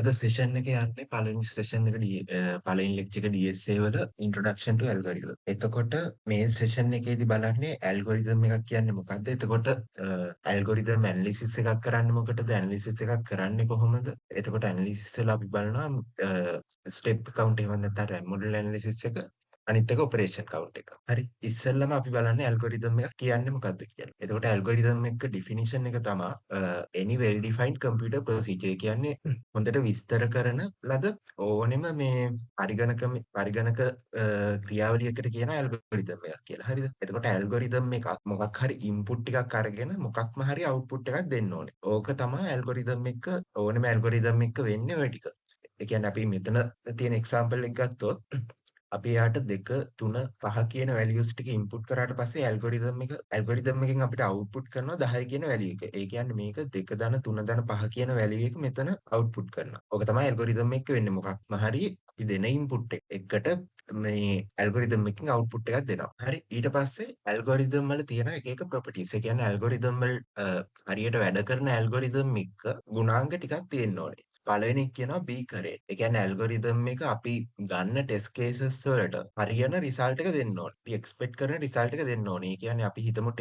අද සෙෂන් එක යන්නේ පළවෙනි සෙෂන් එක පළවෙනි ලෙක්චර් එක DSA වල introduction to algorithm. එතකොට මේ සෙෂන් එකේදී බලන්නේ ඇල්ගොරිතම් එකක් කියන්නේ මොකක්ද? එතකොට ඇල්ගොරිතම් ඇනලිසිස් එකක් කරන්නේ මොකටද? ඇනලිසිස් එකක් කරන්නේ කොහොමද? එතකොට ඇනලිසිස් වල අපි බලනවා ස්ටෙප් කවුන්ට් එහෙම නැත්නම් RAM මොඩල් ඇනලිසිස් එක අනිත් එක ඔපරේෂන් කවුන්ට් එක. හරි. ඉස්සෙල්ලම අපි බලන්නේ ඇල්ගොරිතම් එක කියන්නේ මොකක්ද කියලා. එතකොට ඇල්ගොරිතම් එක ඩිෆිනිෂන් එක තමයි any well defined computer procedure කියන්නේ හොඳට විස්තර කරන ලද ඕනෙම මේ පරිගණක ක්‍රියාවලියකට කියන ඇල්ගොරිතම් එකක් කියලා. හරිද? එතකොට ඇල්ගොරිතම් එකක් මොකක් හරි ඉන්පුට් ටිකක් අරගෙන මොකක්ම හරි අවුට්පුට් එකක් දෙන්න ඕනේ. ඕක තමයි ඇල්ගොරිතම් එක ඕනෙම ඇල්ගොරිතම් එක වෙන්නේ ඔය ටික. ඒ කියන්නේ අපි මෙතන තියෙන එක්සැම්පල් එක ගත්තොත් අපි යාට 2 3 5 කියන වැලියුස් ටික ඉන්පුට් කරාට පස්සේ ඇල්ගොරිතම් එකෙන් අපිට අවුට්පුට් කරනවා 10 කියන වැලියු එක. ඒ කියන්නේ මේක 2 ධන 3 ධන 5 කියන වැලියු එක මෙතන අවුට්පුට් කරනවා. ඕක තමයි ඇල්ගොරිතම් එක වෙන්නේ. මොකක්ම හරි අපි දෙන ඉන්පුට් එකට මේ ඇල්ගොරිතම් එකකින් අවුට්පුට් එකක් දෙනවා. හරි. ඊට පස්සේ ඇල්ගොරිතම් වල තියෙන එක එක ප්‍රොපර්ටිස්. ඒ කියන්නේ ඇල්ගොරිතම් වල හරියට වැඩ කරන ඇල්ගොරිතම් එක ගුණාංග ටිකක් තියෙන්න ඕනේ. පළවෙනි එක කියනවා B කරේට්. ඒ කියන්නේ ඇල්ගොරිතම් එක අපි ගන්න ටෙස්ට් කේසස් වලට හරියන රිසල්ට් එක දෙන්න ඕනේ. අපි එක්ස්පෙක්ට් කරන රිසල්ට් එක දෙන්න ඕනේ. ඒ කියන්නේ අපි හිතමු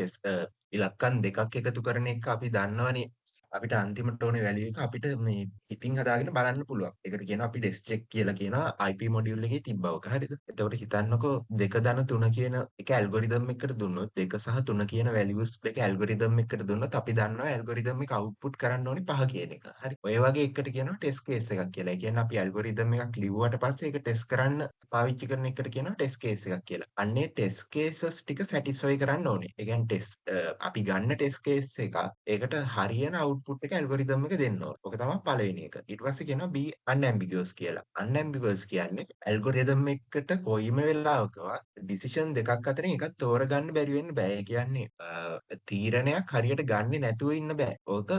ඉලක්කම් දෙකක් එකතු කරන එක අපි දන්නවනේ. අපිට අන්තිමට ඕනේ වැලියු එක අපිට මේ ඉතින් හදාගෙන බලන්න පුළුවන්. ඒකට කියනවා අපි ඩෙස්ක් චෙක් කියලා කියනවා IP මොඩියුල් එකේ තිබ්බවක. හරිද? එතකොට හිතන්නකෝ 2 ධන 3 කියන එක ඇල්ගොරිතම් එකකට දුන්නොත් 2 සහ 3 කියන වැලියුස් දෙක ඇල්ගොරිතම් එකකට දුන්නොත් අපි දන්නවා ඇල්ගොරිතම් එක අවුට්පුට් කරන්න ඕනේ 5 කියන එක. හරි. ඔය වගේ එකකට කියනවා ටෙස්ට් කේස් එකක් කියලා. ඒ කියන්නේ අපි ඇල්ගොරිතම් එකක් ලිව්වට පස්සේ ඒක ටෙස්ට් කරන්න පාවිච්චි කරන එකට කියනවා ටෙස්ට් කේස් එකක් කියලා. අන්නේ ටෙස්ට් කේසස් ටික සැටිස්ෆයි කරන්න ඕනේ. ඒ කියන්නේ අපි ගන්න ටෙස්ට් කේස් එක ඒකට හරියන අවුට්පුට් එක ඇල්ගොරිතම් එක දෙන්න ඕනේ. ඔක තමයි පළවෙනි එක. ඊට පස්සේ කියනවා B unambiguous කියලා. unambiguous කියන්නේ ඇල්ගොරිතම් එකකට කොයිම වෙලාවකවත් ඩිසිෂන් දෙකක් අතරින් එකක් තෝරගන්න බැරි වෙන්න බෑ. ඒ කියන්නේ තීරණයක් හරියට ගන්නේ නැතුව ඉන්න බෑ. ඕක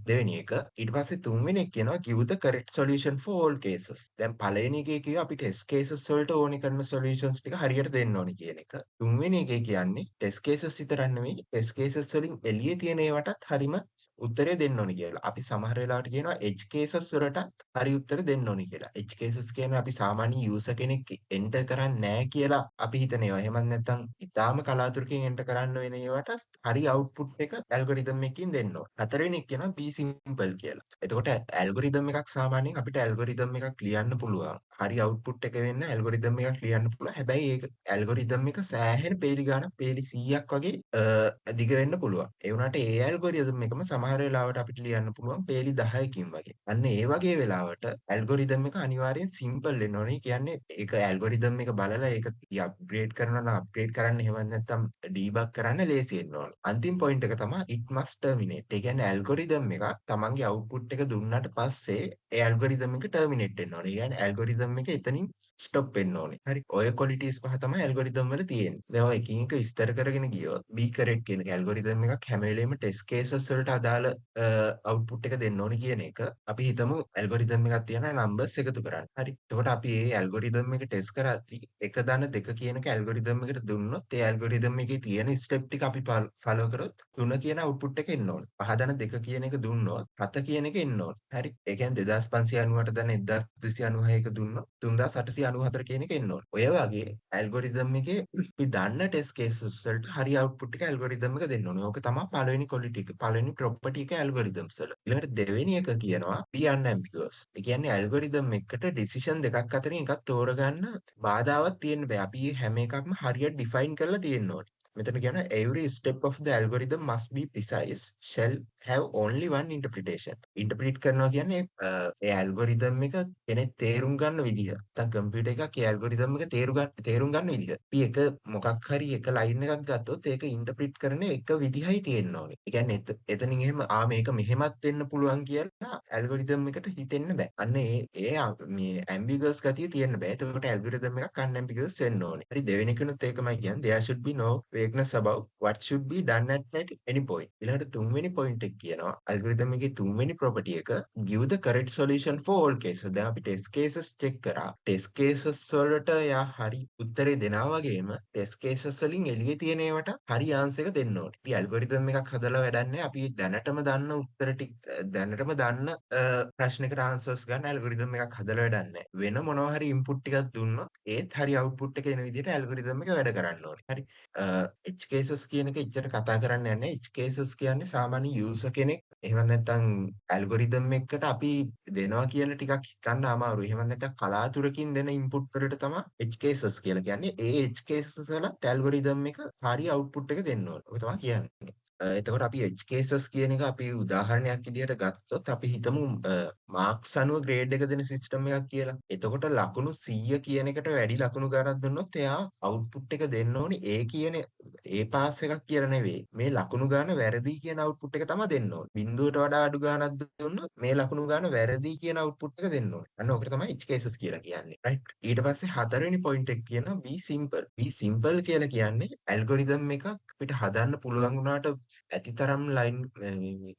දෙවෙනි එක. ඊට පස්සේ තුන්වෙනි එක කියනවා give the correct solution for all cases. දැන් පළවෙනි එකේ කියුවා අපි ටෙස්ට් කේසස් වලට ඕනි කරන සොලියුෂන්ස් ටික හරියට දෙන්න ඕනි කියන එක. තුන්වෙනි එකේ කියන්නේ ටෙස්ට් කේසස් විතරක් නෙමෙයි ටෙස්ට් කේසස් වලින් එළියේ තියෙන ඒවාටත් හරිම උත්තරේ දෙන්න ඕනි කියලා. අපි සමහර වෙලාවට කියනවා edge cases වලටත් හරි උත්තර දෙන්න ඕනි කියලා. edge cases කියන්නේ අපි සාමාන්‍ය user කෙනෙක් enter කරන්නේ නැහැ කියලා අපි හිතන ඒවා. එහෙමත් නැත්නම් ඉතාලම කලාතුරකින් enter කරන්න වෙන ඒවාට හරි output එක ඇල්ගොරිතම් එකකින් දෙන්න ඕන. හතරවෙනි එක කියනවා be simple කියලා. එතකොට ඇල්ගොරිතම් එකක් සාමාන්‍යයෙන් අපිට ඇල්ගොරිතම් එකක් ලියන්න පුළුවන්. හරි output එක වෙන්න ඇල්ගොරිතම් එකක් ලියන්න පුළුවන්. හැබැයි ඒක ඇල්ගොරිතම් එක සෑහෙන පේලි ගාණක් පේලි 100ක් වගේ දිග වෙන්න පුළුවන්. ඒ වුණාට ඒ ඇල්ගොරිතම් එකම සමහර වෙලාවට අපිට ලියන්න පුළුවන් පේලි 10කින් වගේ. අන්න ඒ වගේ වෙලාවට ඇල්ගොරිතම් එක අනිවාර්යෙන් සිම්පල් වෙන්න ඕනේ. කියන්නේ ඒක ඇල්ගොරිතම් එක බලලා ඒක අප්ග්‍රේඩ් කරනවා නම් අප්ග්‍රේඩ් කරන්න එහෙම නැත්නම් ඩීබග් කරන්න ලේසි වෙන්න ඕනේ. අන්තිම පොයින්ට් එක තමයි it must terminate. ඒ කියන්නේ ඇල්ගොරිතම් එකක් තමන්ගේ අවුට්පුට් එක දුන්නාට පස්සේ ඒ ඇල්ගොරිතම් එක ටර්මිනේට් වෙන්න ඕනේ. ඒ කියන්නේ ඇල්ගොරිතම් එක එතනින් ස්ටොප් වෙන්න ඕනේ. හරි. ඔය ක්වොලිටිස් පහ තමයි ඇල්ගොරිතම් වල තියෙන්නේ. දැන් ඔය එකින් එක විස්තර කරගෙන ගියොත් be correct කියන ඇල්ගොරිතම් එකක් හැම වෙලෙම ටෙස්ට් කේසස් වලට අදාළ අවුට්පුට් එක දෙන්න ඕනේ කියන එක. අපි හිතමු ඇල්ගොරිතම් එකක් තියෙන නම්බර්ස් එකතු කරන්න. හරි. එතකොට අපි මේ ඇල්ගොරිතම් එක ටෙස්ට් කරද්දී 1 ධන 2 කියන එක ඇල්ගොරිතම් එකට දුන්නොත් ඒ ඇල්ගොරිතම් එකේ තියෙන ස්ටෙප් ටික අපි ෆලෝ කරොත් 3 කියන අවුට්පුට් එක එන්න ඕනේ. 5 ධන 2 කියන එක දුන්නොත් 7 කියන එක එන්න ඕනේ. හරි. ඒ කියන්නේ 2598 ධන 1296 දුන්නොත් 3894 කියන එක එන්න ඕනේ. ඔය වගේ ඇල්ගොරිතම් එකේ අපි දන්න ටෙස්ට් කේසස් වලට හරි අවුට්පුට් එක ඇල්ගොරිතම් එක දෙන්න ඕනේ. ඕක තමයි පළවෙනි ක්වොලිටි එක. පළවෙනි ප්‍රොපර්ටි එක ඇල්ගොරිතම්ස් වල. ඊළඟට දෙවෙනි එක කියනවා be unambiguous. ඒ කියන්නේ ඇල්ගොරිතම් එකට ඩිසිෂන් දෙකක් අතරින් එකක් තෝරගන්න බාධාවක් තියෙන්න බෑ. අපි හැම එකක්ම හරියට ඩිෆයින් කරලා තියෙන්න ඕනේ. මෙතන කියනවා every step of the algorithm must be precise shall have only one interpretation. Interpret කරනවා කියන්නේ ඒ ඇල්ගොරිතම් එක කෙනෙක් තේරුම් ගන්න විදිහ. නැත්නම් කම්පියුටර් එකක් ඒ ඇල්ගොරිතම් එක තේරුම් ගන්න විදිහ. අපි එක මොකක් හරි එක ලයින් එකක් ගත්තොත් ඒක ඉන්ටර්ප්‍රීට් කරන්නේ එක විදිහයි තියෙන්න ඕනේ. ඒ කියන්නේ එතනින් එහෙම මේක මෙහෙමත් වෙන්න පුළුවන් කියලා ඇල්ගොරිතම් එකට හිතෙන්න බෑ. අන්න ඒ මේ ambiguous ගතිය තියෙන්න බෑ. ඒකට ඇල්ගොරිතම් එකක් unambiguous වෙන්න ඕනේ. හරි දෙවෙනි කෙනුත් ඒකමයි කියන්නේ there should be no vagueness about what should be done at any point. ඊළඟට තුන්වෙනි point එක කියනවා algorithm එකේ තුන්වෙනි property එක give the correct solution for all cases. දැන් අපි test cases check කරා. test cases වලට යා හරි උත්තරේ දෙනවා වගේම test cases වලින් එළියේ තියෙන ඒවාට හරි answer එක දෙන්න ඕනේ. අපි algorithm එකක් හදලා වැඩක් නැහැ. අපි දැනටම දන්න උත්තර ටික දැනටම දන්න ප්‍රශ්නයකට answers ගන්න algorithm එකක් හදලා වැඩක් නැහැ. වෙන මොනවා හරි input ටිකක් දුන්නොත් ඒත් හරි output එක එන විදිහට algorithm එක වැඩ කරන්න ඕනේ. හරි. edge cases කියන එක ඉච්චර කතා කරන්නේ නැහැ. edge cases කියන්නේ සාමාන්‍ය user කෙනෙක් එහෙම නැත්නම් algorithm එකකට අපි දෙනවා කියලා ටිකක් හිතන්න අමාරුයි. එහෙම නැත්නම් කලාතුරකින් දෙන input වලට තමයි edge cases කියලා කියන්නේ. ඒ edge cases වලත් algorithm එක හරි output එක දෙන්න ඕනේ. ඔය තමයි කියන්නේ. එතකොට අපි edge cases කියන එක අපි උදාහරණයක් විදිහට ගත්තොත් අපි හිතමු මාක්ස් අනුව ග්‍රේඩ් එක දෙන සිස්ටම් එකක් කියලා. එතකොට ලකුණු 100 කියන එකට වැඩි ලකුණු ගණනක් දුන්නොත් එයා අවුට්පුට් එක දෙන්න ඕනේ ඒ කියන ඒ පාස් එකක් කියලා නෙවෙයි. මේ ලකුණු ගාන වැරදි කියන අවුට්පුට් එක තමයි දෙන්න ඕනේ. බිංදුවට වඩා අඩු ගානක් දුන්නොත් මේ ලකුණු ගාන වැරදි කියන අවුට්පුට් එක දෙන්න ඕනේ. අන්න ඕකට තමයි edge cases කියලා කියන්නේ. right? ඊට පස්සේ හතරවෙනි point එක කියනවා be simple. be simple කියලා කියන්නේ algorithm එකක් අපිට හදන්න පුළුවන් වුණාට ඇතිතරම් ලයින්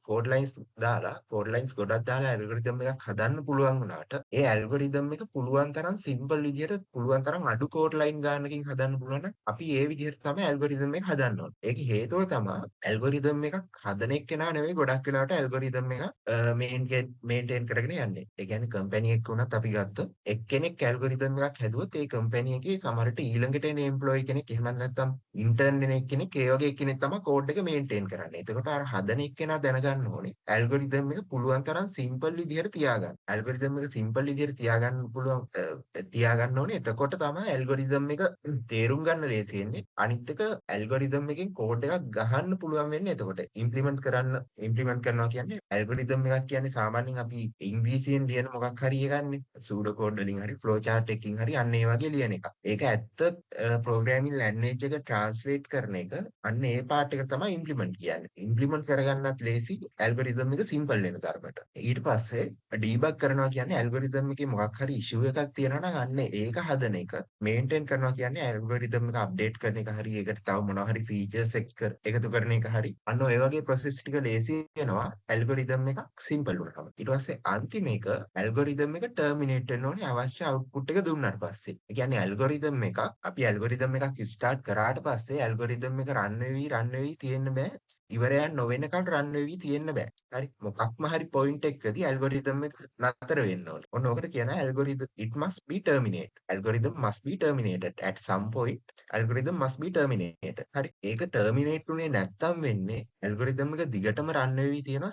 කෝඩ් ලයින්ස් දාලා කෝඩ් ලයින්ස් ගොඩක් දාලා ඇල්ගොරිතම් එකක් හදන්න පුළුවන් වුණාට ඒ ඇල්ගොරිතම් එක පුළුවන් තරම් සිම්පල් විදිහට පුළුවන් තරම් අඩු කෝඩ් ලයින් ගානකින් හදන්න පුළුවන් නම් අපි ඒ විදිහට තමයි ඇල්ගොරිතම් එක හදන්න ඕනේ. ඒකේ හේතුව තමයි ඇල්ගොරිතම් එකක් හදන එක්කෙනා නෙවෙයි ගොඩක් වෙලාවට ඇල්ගොරිතම් එක මේන්ටේන් කරගෙන යන්නේ. ඒ කියන්නේ කම්පැනි එකක් වුණත් අපි ගත්තොත් එක්කෙනෙක් ඇල්ගොරිතම් එකක් හැදුවොත් ඒ කම්පැනි එකේ සමහරට ඊළඟට එන එම්ප්ලොයි කෙනෙක් එහෙම නැත්නම් ඉන්ටර්න් කෙනෙක් ඒ වගේ කෙනෙක් තමයි කෝඩ් එක මේන්ටේන් කරන්නේ. එතකොට අර හදන එක්කෙනා දැනගන්න ඕනේ ඇල්ගොරිතම් එක පුළුවන් තරම් සිම්පල් විදිහට තියාගන්න. ඇල්ගොරිතම් එක සිම්පල් විදිහට තියාගන්න ඕනේ. එතකොට තමයි ඇල්ගොරිතම් එක තේරුම් ගන්න ලේසි වෙන්නේ. අනිත් එක ඇල්ගොරිතම් එකෙන් කෝඩ් එකක් ගහන්න පුළුවන් වෙන්නේ එතකොට. ඉම්ප්ලිමන්ට් කරනවා කියන්නේ ඇල්ගොරිතම් එකක් කියන්නේ සාමාන්‍යයෙන් අපි ඉංග්‍රීසියෙන් ලියන මොකක් හරි එකන්නේ. සූඩෝ කෝඩ් වලින් හරි ෆ්ලෝ chart එකකින් හරි අන්න ඒ වගේ ලියන එක. ඒක ඇත්ත ප්‍රෝග්‍රෑමින් ලැන්ග්වේජ් එක ට්‍රාන්ස්ලේට් කරන එක අන්න ඒ පාර්ට් එක තමයි ඉම්ප්ලිමන්ට් කියන්නේ. ඉම්ප්ලිමන්ට් කරගන්නත් ලේසි ඇල්ගොරිතම් එක සිම්පල් වෙන තරමට. ඊට පස්සේ ඩීබග් කරනවා කියන්නේ ඇල්ගොරිතම් එකේ මොකක් හරි ඉෂුව එකක් තියෙනවා නම් අන්න ඒක හදන එක. මේන්ටේන් කරනවා කියන්නේ ඇල්ගොරිතම් එක අප්ඩේට් කරන එක හරි ඒකට තව මොනවා හරි ෆීචර්ස් එකතු කරන එක හරි. අන්න ඔය වගේ ප්‍රොසෙස් ටික ලේසි වෙනවා ඇල්ගොරිතම් එකක් සිම්පල් වුණාම. ඊට පස්සේ අන්තිම එක ඇල්ගොරිතම් එක ටර්මිනේට් වෙන්න ඕනේ අවශ්‍ය අවුට්පුට් එක දුන්නාට පස්සේ. ඒ කියන්නේ ඇල්ගොරිතම් එකක් අපි ඇල්ගොරිතම් එකක් ස්ටාර්ට් කරාට පස්සේ ඇල්ගොරිතම් එක රන් වෙවි තියෙන්න බෑ. ඉවරයක් නොවෙනකන් රන් වෙවි තියෙන්න බෑ. හරි. මොකක්ම හරි පොයින්ට් එකකදී ඇල්ගොරිතම් එක නතර වෙන්න ඕනේ. ඔන්න ඔකට කියනවා algorithm it must be terminated. Algorithm must be terminated at some point. Algorithm must be terminated. හරි. ඒක terminate උනේ නැත්තම් වෙන්නේ ඇල්ගොරිතම් එක දිගටම රන් වෙවි තියෙනවා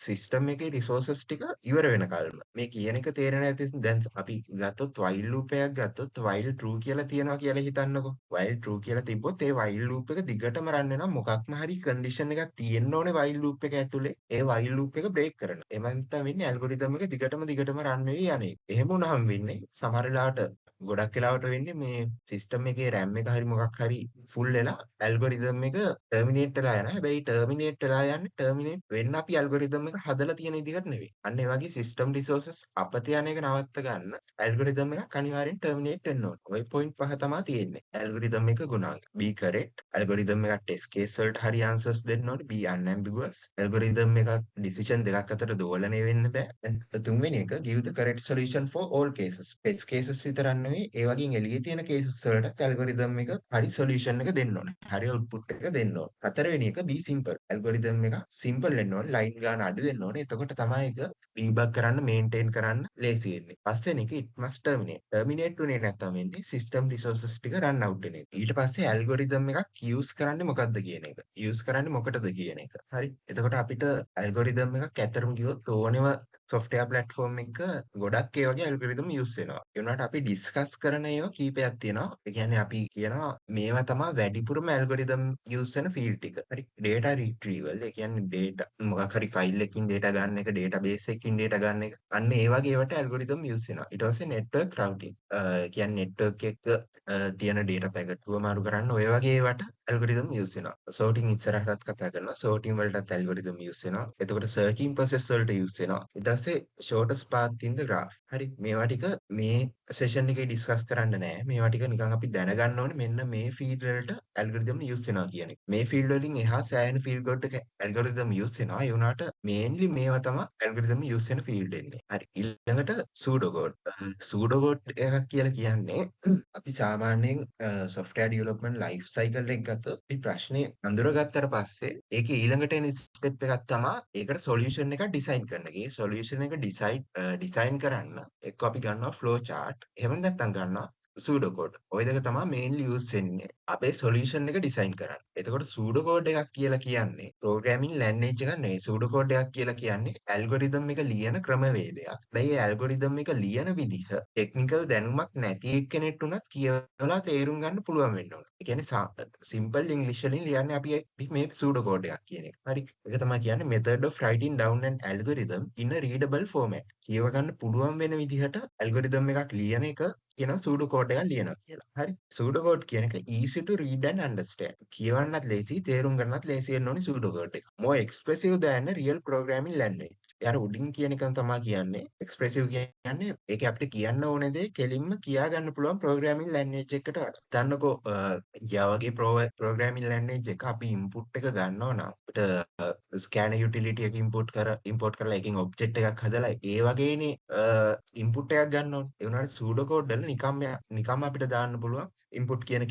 සිස්ටම් එකේ resources ටික ඉවර වෙනකල්ම. මේ කියන එක තේරෙන්නේ නැති දැන් අපි ගත්තොත් while loop එකක් ගත්තොත් while true කියලා තියනවා කියලා හිතන්නකෝ. while true කියලා තිබ්බොත් ඒ while loop එක දිගටම රන් වෙනවා මොකක්ම හරි condition එකක් තියෙන්න ඕනේ while loop එක ඇතුලේ. ඒ while loop එක break කරනවා. එහෙම නැත්නම් වෙන්නේ ඇල්ගොරිතම් එක දිගටම රන් වෙවි යන්නේ. එහෙම වුණාම වෙන්නේ සමහර වෙලාවට ගොඩක් වෙලාවට වෙන්නේ මේ සිස්ටම් එකේ RAM එක හරි මොකක් හරි ෆුල් වෙලා ඇල්ගොරිතම් එක ටර්මිනේට් වෙලා යනවා. හැබැයි ටර්මිනේට් වෙන්න අපි ඇල්ගොරිතම් එක හදලා තියෙන විදිහට නෙවෙයි. අන්න ඒ වගේ සිස්ටම් රිසෝසස් අපත යන එක නවත්ත ගන්න ඇල්ගොරිතම් එකක් අනිවාර්යෙන් ටර්මිනේට් වෙන්න ඕනේ. ওই පොයින්ට් පහ තමයි තියෙන්නේ. ඇල්ගොරිතම් එක ගුණාංග. be correct. ඇල්ගොරිතම් එකක් ටෙස්ට් කේස් වලට හරි answers දෙන්න ඕනේ. be unambiguous. ඇල්ගොරිතම් එකක් decision දෙකක් අතර දෝලණය වෙන්න බෑ. තුන්වෙනි එක give the correct solution for all cases. test cases විතරක් නෙවෙයි ඒ වගේ එළියේ තියෙන cases වලට ඇල්ගොරිතම් එක හරි solution එක දෙන්න ඕනේ. හරි output එක දෙන්න ඕනේ. හතරවෙනි එක be simple. ඇල්ගොරිතම් එක simple වෙන්න ඕනේ. line ගාන අඩු වෙන්න ඕනේ. එතකොට තමයි ඒක debug කරන්න maintain කරන්න ලේසි වෙන්නේ. පස්වෙනි එක it must terminate. terminate උනේ නැත්නම් වෙන්නේ system resources ටික run out වෙන එක. ඊට පස්සේ ඇල්ගොරිතම් එකක් use කරන්නේ මොකද්ද කියන එක. use කරන්නේ මොකටද කියන එක. හරි. එතකොට අපිට ඇල්ගොරිතම් එකක් ඇතරම ගියොත් ඕනෙම software platform එක ගොඩක් ඒ වගේ ඇල්ගොරිතම් use වෙනවා. ඒ වුණාට අපි discuss කරන ඒවා කීපයක් තියෙනවා. ඒ කියන්නේ අපි කියනවා මේවා තමයි වැඩිපුරම ඇල්ගොරිතම් use වෙන field ටික. හරි. data retrieval ඒ කියන්නේ data මොකක් හරි file එකකින් data ගන්න එක, database එකකින් data ගන්න එක. අන්න ඒ වගේ ඒවාට ඇල්ගොරිතම් use වෙනවා. ඊට පස්සේ network routing. කියන්නේ network එක තියෙන data packet එක මාරු කරන්න ඔය වගේ ඒවාට ඇල්ගොරිතම් යූස් වෙනවා. සෝටින් ඉස්සරහටත් කතා කරනවා. සෝටින් වලටත් ඇල්ගොරිතම් යූස් වෙනවා. එතකොට සර්චින් ප්‍රොසෙස් වලට යූස් වෙනවා. ඊට පස්සේ shortest path in the graph. හරි. මේවා ටික මේ සෙෂන් එකේ ඩිස්කස් කරන්න නෑ. මේවා ටික නිකන් අපි දැනගන්න ඕනේ මෙන්න මේ ෆීල්ඩ් වලට ඇල්ගොරිතම් යූස් වෙනවා කියන එක. මේ ෆීල්ඩ් වලින් එහා සෑහෙන ෆීල්ඩ් වලට ඇල්ගොරිතම් යූස් වෙනවා. ඒ වුණාට මේන්ලි මේවා තමයි ඇල්ගොරිතම් යූස් වෙන ෆීල්ඩ් එන්නේ. හරි. ඊළඟට සූඩෝ කෝඩ්. සූඩෝ කෝඩ් එකක් කියලා කියන්නේ අපි සාමාන්‍යයෙන් software development life cycle එක ගත්තොත් අපි ප්‍රශ්නේ අඳුරගත්තට පස්සේ ඒකේ ඊළඟට එන ස්ටෙප් එකක් තමයි ඒකට සොලියුෂන් එකක් ඩිසයින් කරන එක. ඒ සොලියුෂන් එක ඩිසයින් කරන්න එක්ක අපි ගන්නවා ෆ්ලෝ chart. එහෙම නැත්නම් ගන්නවා සූඩෝ කෝඩ්. ওই දෙක තමයි මේන්ලි යූස් වෙන්නේ අපේ සොලියුෂන් එක ඩිසයින් කරන්න. එතකොට සූඩෝ කෝඩ් එකක් කියලා කියන්නේ ප්‍රෝග්‍රෑමින් ලැන්ග්වේජ් එකක් නෙවෙයි. සූඩෝ කෝඩ් එකක් කියලා කියන්නේ ඇල්ගොරිතම් එක ලියන ක්‍රමවේදයක්. දැන් මේ ඇල්ගොරිතම් එක ලියන විදිහ ටෙක්නිකල් දැනුමක් නැති එක්කෙනෙක් උනත් කියවලා තේරුම් ගන්න පුළුවන් වෙන්න ඕන. ඒ කියන්නේ සිම්පල් ඉංග්‍රීසි වලින් ලියන්නේ අපි මේ සූඩෝ කෝඩ් එකක් කියන එක. හරි. ඒක තමයි කියන්නේ method of writing down an algorithm in a readable format. කියව ගන්න පුළුවන් වෙන විදිහට ඇල්ගොරිතම් එකක් ලියන එක කියනවා සූඩෝ කෝඩ් එකක් ලියනවා කියලා. හරි. සූඩෝ කෝඩ් කියන එක easy to read and understand. කියවන්නත් ලේසි, තේරුම් ගන්නත් ලේසි වෙන්න ඕනි සූඩෝ කෝඩ් එක. more expressive than a real programming language. යාර උඩින් කියන එක තමයි කියන්නේ එක්ස්ප්‍රෙසිව් කියන්නේ ඒක අපිට කියන්න ඕනේ දේ කෙලින්ම කියා ගන්න පුළුවන් ප්‍රෝග්‍රෑමින් ලැන්ග්වේජ් එකකට වඩා. දන්නකෝ Java වගේ ප්‍රෝග්‍රෑමින් ලැන්ග්වේජ් එක අපි ඉන්පුට් එක ගන්නවා නම් අපිට ස්කෑනර් යුටිලිටි එක ඉම්පෝට් කරලා එකකින් ඔබ්ජෙක්ට් එකක් හදලා ඒ වගේනේ ඉන්පුට් එකක් ගන්න ඕනේ. ඒ වුණාට සූඩෝ කෝඩ් වල නිකම්ම අපිට දාන්න පුළුවන් ඉන්පුට් කියන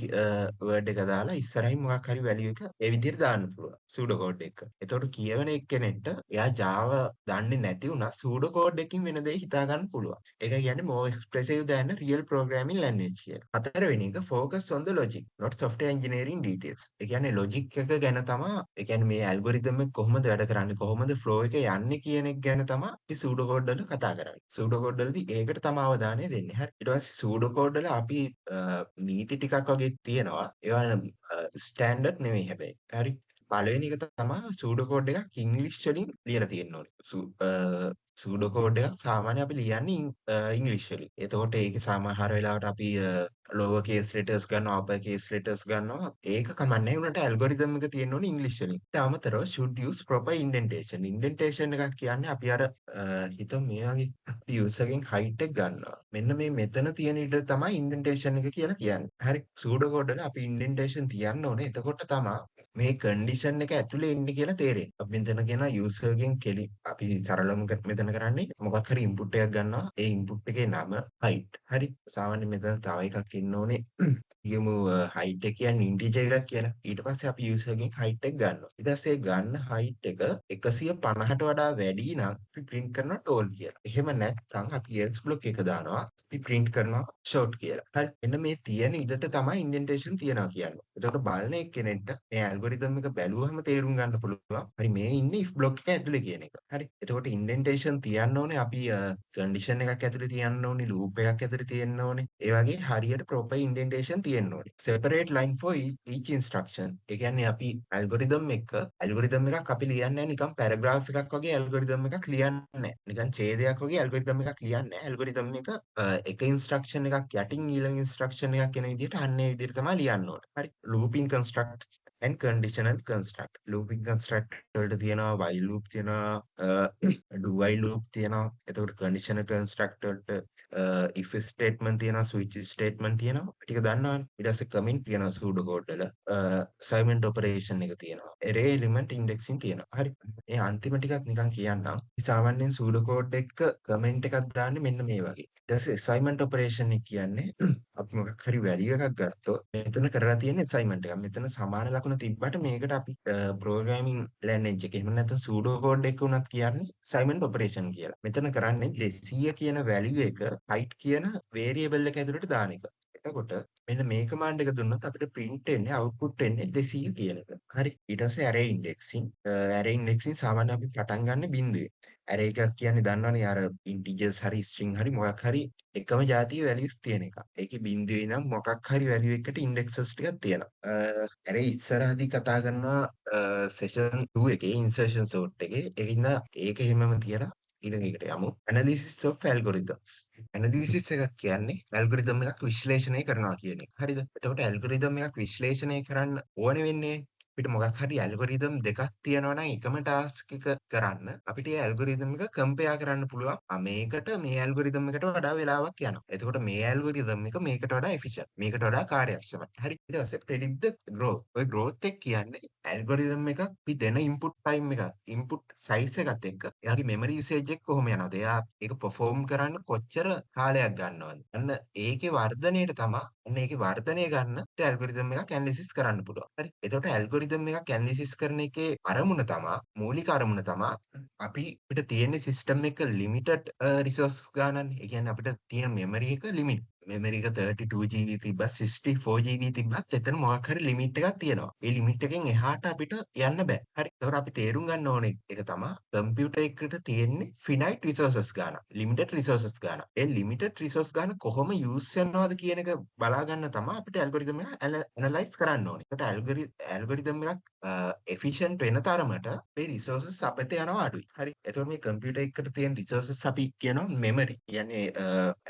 වර්ඩ් එක දාලා ඉස්සරහින් මොකක් හරි වැලියු එක ඒ විදිහට දාන්න පුළුවන් සූඩෝ කෝඩ් එක. එතකොට කියවන එක්කෙනෙක්ට එයා Java දන්නේ නැති වුණා සූඩෝ කෝඩ් එකකින් වෙන දේ හිතා ගන්න පුළුවන්. ඒක කියන්නේ more expressive than a real programming language කියලා. හතරවෙනි එක focus on the logic not software engineering details. ඒ කියන්නේ logic එක ගැන තමයි ඒ කියන්නේ මේ ඇල්ගොරිතම් එක කොහොමද වැඩ කරන්නේ කොහොමද flow එක යන්නේ කියන එක ගැන තමයි අපි සූඩෝ කෝඩ් වල කතා කරන්නේ. සූඩෝ කෝඩ් වලදී ඒකට තමයි අවධානය දෙන්නේ. හරි. ඊට පස්සේ සූඩෝ කෝඩ් වල අපි නීති ටිකක් වගේ තියෙනවා. ඒවා ස්ටෑන්ඩඩ් නෙවෙයි හැබැයි. හරි. පළවෙනි එක තමයි සූඩෝ කෝඩ් එකක් ඉංග්‍රීසි වලින් ලියලා තියෙන්න ඕනේ. සූඩෝ කෝඩ් එකක් සාමාන්‍ය අපි ලියන්නේ ඉංග්‍රීසි වලින්. එතකොට ඒක සමහර වෙලාවට අපි lower case letters ගන්නවා upper case letters ගන්නවා. ඒක කමන්නේ උනට ඇල්ගොරිතම් එක තියෙන්න ඕනේ ඉංග්‍රීසි වලින්. ඊට අමතරව should use proper indentation. indentation එකක් කියන්නේ අපි අර හිතමු මේ වගේ අපි user ගෙන් height එක ගන්නවා. මෙන්න මේ මෙතන තියෙන ඉඩ තමයි indentation එක කියලා කියන්නේ. හරි. සූඩෝ කෝඩ් වල අපි indentation තියන්න ඕනේ. එතකොට තමයි මේ කන්ඩිෂන් එක ඇතුලේ ඉන්නේ කියලා තේරෙන්නේ. අපි මෙතන කියන යූසර් ගෙන් අපි සරලවම මෙතන කරන්නේ මොකක් හරි ඉන්පුට් එකක් ගන්නවා. ඒ ඉන්පුට් එකේ නම height. හරි. සාමාන්‍යයෙන් මෙතන තව එකක් ඉන්න ඕනේ. කියමු height එක කියන්නේ ඉන්ටිජර් එකක් කියලා. ඊට පස්සේ අපි යූසර් ගෙන් height එක ගන්නවා. ඊට පස්සේ ගන්න height එක 150ට වඩා වැඩි නම් අපි print කරනවා tall කියලා. එහෙම නැත්නම් අපි else block එක දානවා. අපි print කරනවා short කියලා. හරි. මෙන්න මේ තියෙන ඉඩට තමයි indentation තියනවා කියන්නේ. එතකොට බලන එක්කෙනෙක්ට මේ ඇල්ගොරිතම් එක බැලුවහම තේරුම් ගන්න පුළුවන්. හරි මේ ඉන්නේ if block එක ඇතුලේ කියන එක. හරි. එතකොට indentation තියන්න ඕනේ අපි condition එකක් ඇතුලේ තියන්න ඕනේ, loop එකක් ඇතුලේ තියන්න ඕනේ. ඒ වගේ හරියට proper indentation තියෙන්න ඕනේ. separate line for each instruction. ඒ කියන්නේ අපි ඇල්ගොරිතම් එකක් අපි ලියන්නේ නිකන් paragraph එකක් වගේ ඇල්ගොරිතම් එකක් ලියන්නේ නැහැ. නිකන් ඡේදයක් වගේ ඇල්ගොරිතම් එකක් ලියන්නේ නැහැ. ඇල්ගොරිතම් එක එක instruction එකක් යටින් ඊළඟ instruction එකක් එන විදිහට අන්නේ විදිහට තමයි ලියන්න ඕනේ. හරි. looping constructs and conditional construct. looping construct වලට තියෙනවා while loop තියෙනවා do while loop තියෙනවා. එතකොට conditional construct වලට if statement තියෙනවා switch statement තියෙනවා. ටික දන්නවනේ. ඊට පස්සේ comment තියෙනවා pseudo code වල. assignment operation එක තියෙනවා. array element indexing තියෙනවා. හරි. මේ අන්තිම ටිකත් නිකන් කියන්නම්. සාමාන්‍යයෙන් pseudo code එක comment එකක් දාන්නේ මෙන්න මේ වගේ. ඊට පස්සේ assignment operation එක කියන්නේ අපි මොකක් හරි value එකක් ගත්තොත් මෙතන කරලා තියෙන assignment එක. මෙතන සමාන ලකුණ තිබ්බට මේකට අපි programming language එක එහෙම නැත්නම් pseudo code එක උනත් කියන්නේ assignment operation කියලා. මෙතන කරන්නේ 200 කියන value එක height කියන variable එක ඇතුළට දාන එක. එතකොට මෙන්න මේ command එක දුන්නොත් අපිට print වෙන්නේ output වෙන්නේ 200 කියන එක. හරි. ඊට පස්සේ array indexing. array indexing සාමාන්‍යයෙන් අපි පටන් ගන්න බිඳුවේ. array එකක් කියන්නේ දන්නවනේ අර integers හරි string හරි මොකක් හරි එකම જાතිය values තියෙන එක. ඒකේ බිඳුවේ නම් මොකක් හරි value එකකට indexes ටිකක් තියෙනවා. array ඉස්සරහදී කතා කරනවා session 2 එකේ insertion sort එකේ. ඒකින්ද ඒක එහෙමම තියලා ඊළඟ එකට යමු. analysis of algorithms. analysis එකක් කියන්නේ ඇල්ගොරිතම් එකක් විශ්ලේෂණය කරනවා කියන එක. හරිද? එතකොට ඇල්ගොරිතම් එකක් විශ්ලේෂණය කරන්න ඕන වෙන්නේ අපිට මොකක් හරි ඇල්ගොරිතම් දෙකක් තියෙනවා නම් එකම ටාස්ක් එක කරන්න අපිට ඒ ඇල්ගොරිතම් එක කම්පෙයාර් කරන්න පුළුවන්. මේකට මේ ඇල්ගොරිතම් එකට වඩා වෙලාවක් යනවා. එතකොට මේ ඇල්ගොරිතම් එක මේකට වඩා efficient. මේකට වඩා කාර්යක්ෂමයි. හරි. ඊට පස්සේ predict the growth. ඔය growth එක කියන්නේ ඇල්ගොරිතම් එකක් අපි දෙන input time එක, input size එකත් එක්ක එයාගේ memory usage එක කොහොම යනවද? එයා ඒක perform කරන්න කොච්චර කාලයක් ගන්නවද? අන්න ඒකේ වර්ධනයට තමයි අන්න ඒකේ වර්ධනය ගන්න ඇල්ගොරිතම් එකක් ඇනලිසිස් කරන්න පුළුවන්. හරි. එතකොට ඇල්ගොරිතම් එකක් ඇනලිසිස් කරන එකේ අරමුණ තමයි මූලික අරමුණ තමයි අපිට තියෙන සිස්ටම් එක ලිමිටඩ් රිසෝස් ගානනේ. ඒ කියන්නේ අපිට තියෙන මෙමරි එක ලිමිට්. මෙමරි එක 32GB තිබ්බත් 64GB තිබ්බත් එතන මොකක් හරි ලිමිට් එකක් තියෙනවා. ඒ ලිමිට් එකෙන් එහාට අපිට යන්න බෑ. හරි. ඒතකොට අපි තේරුම් ගන්න ඕනේ එක තමයි කම්පියුටර් එකකට තියෙන්නේ ෆිනයිට් රිසෝසස් ගාන. ලිමිටඩ් රිසෝසස් ගාන. ඒ ලිමිටඩ් රිසෝස් ගාන කොහොම යූස් කරනවද කියන එක බලා ගන්න තමයි අපිට ඇල්ගොරිතම් එක ඇනලයිස් කරන්න ඕනේ. ඒකට ඇල්ගොරිතම් එකක් efficient වෙන තරමට මේ රිසෝසස් අපිට යනවා අඩුයි. හරි. එතකොට මේ කම්පියුටර් එකකට තියෙන රිසෝසස් අපි කියනවා මෙමරි. කියන්නේ